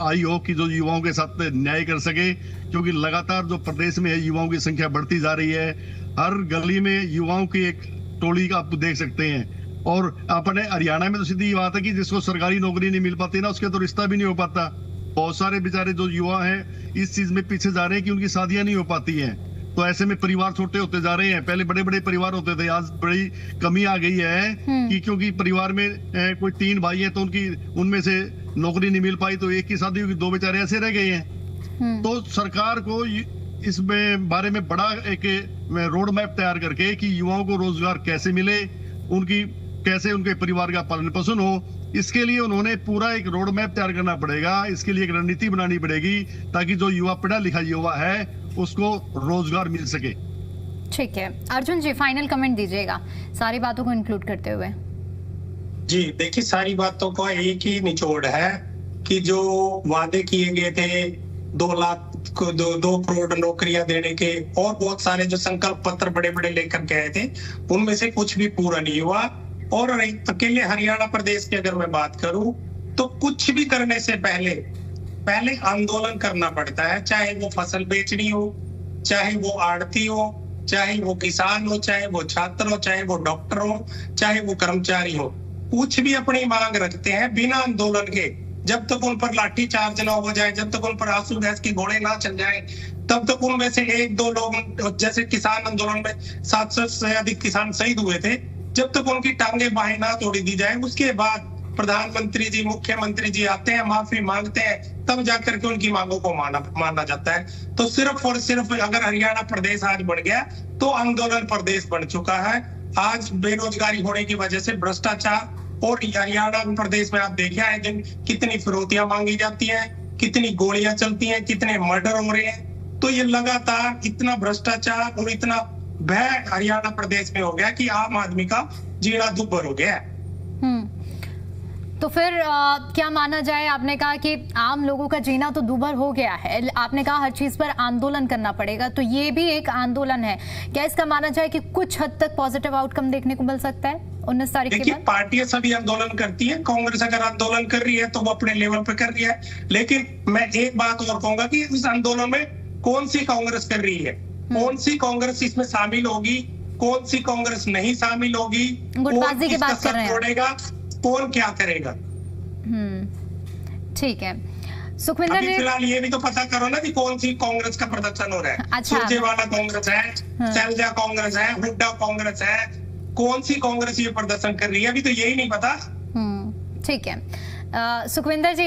[SPEAKER 6] आई हो कि जो युवाओं के साथ न्याय कर सके, क्योंकि लगातार जो प्रदेश में है युवाओं की संख्या बढ़ती जा रही है। हर गली में युवाओं की एक टोली का आप देख सकते हैं। और अपने हरियाणा में तो सीधी बात है कि जिसको सरकारी नौकरी नहीं मिल पाती ना, उसके तो रिश्ता भी नहीं हो पाता। बहुत सारे बेचारे जो युवा हैं इस चीज में पीछे जा रहे हैं कि उनकी शादियां नहीं हो पाती हैं। तो ऐसे में परिवार छोटे होते जा रहे हैं। पहले बड़े बड़े परिवार होते थे, आज बड़ी कमी आ गई है कि क्योंकि परिवार में कोई 3 भाई हैं तो उनमें से नौकरी नहीं मिल पाई, तो एक की शादी हुई, 2 बेचारे ऐसे रह गए हैं। तो सरकार को इस बारे में बड़ा एक रोड मैप तैयार करके कि युवाओं को रोजगार कैसे मिले, कैसे उनके परिवार का पालन पोषण हो, इसके लिए उन्होंने पूरा एक रोड मैप तैयार करना पड़ेगा। इसके लिए एक रणनीति बनानी पड़ेगी ताकि जो युवा पढ़ा लिखा युवा है उसको रोजगार मिल सके।
[SPEAKER 7] ठीक है अर्जुन जी, फाइनल कमेंट दीजिएगा सारी बातों को इंक्लूड करते हुए।
[SPEAKER 4] जी देखिए, सारी बातों का एक ही निचोड़ है कि जो वादे किए गए थे 2 करोड़ नौकरियां देने के और बहुत सारे जो संकल्प पत्र बड़े बड़े लेकर के आए थे, उनमें से कुछ भी पूरा नहीं हुआ। और अकेले हरियाणा प्रदेश की अगर मैं बात करूं तो कुछ भी करने से पहले आंदोलन करना पड़ता है, चाहे वो फसल बेचनी हो, चाहे वो आड़ती हो, चाहे वो किसान हो, चाहे वो छात्र हो, चाहे वो डॉक्टर हो, चाहे वो कर्मचारी हो। कुछ भी अपनी मांग रखते हैं बिना आंदोलन के। जब तक उन पर लाठी चार्ज ना हो जाए, जब तक उन पर आंसू गैस के घोड़े ना चल जाए, तब तक उनमें से 1-2 लोग, जैसे किसान आंदोलन में 700 से अधिक किसान शहीद हुए थे, जब तक उनकी टांगे बाहें ना तोड़ी दी जाए, उसके बाद प्रधानमंत्री जी, मुख्यमंत्री जी आते हैं, माफी मांगते हैं, तब जाकर के उनकी मांगों को माना जाता है। तो सिर्फ और सिर्फ अगर हरियाणा प्रदेश आज बढ़ गया तो आंदोलन प्रदेश बन चुका है। आज बेरोजगारी होने की वजह से भ्रष्टाचार, और हरियाणा प्रदेश में आप देखें आए दिन कितनी फिरौतियां मांगी जाती हैं, कितनी गोलियां चलती हैं, कितने मर्डर हो रहे हैं। तो ये लगातार इतना भ्रष्टाचार और इतना भय हरियाणा प्रदेश में हो गया कि आम आदमी का जीना दुभर हो गया है।
[SPEAKER 7] तो फिर क्या माना जाए? आपने कहा कि आम लोगों का जीना तो दुभर हो गया है, आपने कहा हर चीज पर आंदोलन करना पड़ेगा, तो ये भी एक आंदोलन है। क्या इसका माना जाए कि कुछ हद तक पॉजिटिव आउटकम देखने को मिल सकता है 19 तारीख के बाद?
[SPEAKER 4] पार्टियां सभी आंदोलन करती है, कांग्रेस अगर आंदोलन कर रही है तो वो अपने लेवल पे कर रही है। लेकिन मैं एक बात और कहूंगा कि इस आंदोलन में कौन सी कांग्रेस कर रही है, कौन सी कांग्रेस इसमें शामिल होगी, कौन सी कांग्रेस नहीं शामिल होगी,
[SPEAKER 7] गुटबाजी की बात कर रहे हैं,
[SPEAKER 4] कौन क्या करेगा।
[SPEAKER 7] ठीक है सुखविंदर जी,
[SPEAKER 4] फिलहाल ये भी तो पता करो ना कि कौन सी कांग्रेस का प्रदर्शन हो रहा है।
[SPEAKER 7] अच्छा,
[SPEAKER 4] सुरजेवाला कांग्रेस है, शैलजा कांग्रेस है, हुड्डा कांग्रेस है, कौन सी कांग्रेस ये प्रदर्शन कर रही है, अभी तो यही नहीं पता।
[SPEAKER 7] ठीक है सुखविंदर जी,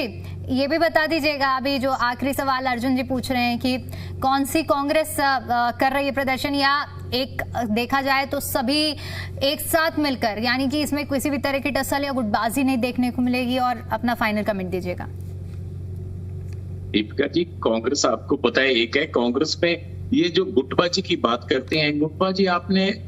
[SPEAKER 7] ये भी बता दीजिएगा, अभी जो आखिरी सवाल अर्जुन जी पूछ रहे हैं कि कौन सी कांग्रेस कर रही है प्रदर्शन, या एक देखा जाए तो सभी एक साथ मिलकर, यानी कि इसमें किसी भी तरह की टसल या गुटबाजी नहीं देखने को मिलेगी? और अपना फाइनल कमेंट दीजिएगा।
[SPEAKER 3] दीपिका जी, कांग्रेस आपको पता है एक है, कांग्रेस में ये जो गुटबाजी की बात करते हैं, गुटबाजी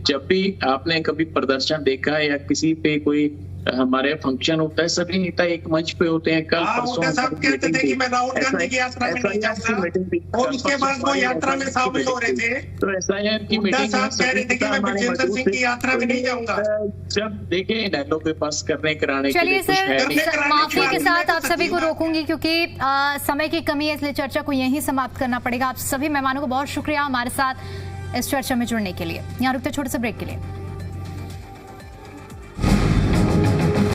[SPEAKER 3] जब भी आपने कभी प्रदर्शन देखा या किसी पे कोई हमारे फंक्शन होता है, सभी नेता एक मंच पे होते हैं। कल परसों
[SPEAKER 4] सब कहते थे कि मैं राहुल गांधी की यात्रा में नहीं जाऊंगा, और उसके बाद वो यात्रा में शामिल हो रहे थे।
[SPEAKER 3] तो एसआईआर की मीटिंग
[SPEAKER 4] कह रहे थे कि मैं विजेंद्र सिंह की यात्रा में नहीं जाऊंगा।
[SPEAKER 3] जब देखे नैलो के पास करने कराने,
[SPEAKER 7] चलिए सर, माफी के साथ आप सभी को रोकूंगी क्योंकि समय की कमी है, इसलिए चर्चा को यहीं समाप्त करना पड़ेगा। आप सभी मेहमानों को बहुत शुक्रिया हमारे साथ इस चर्चा में जुड़ने के लिए। यहाँ रुकते छोटे से ब्रेक के लिए।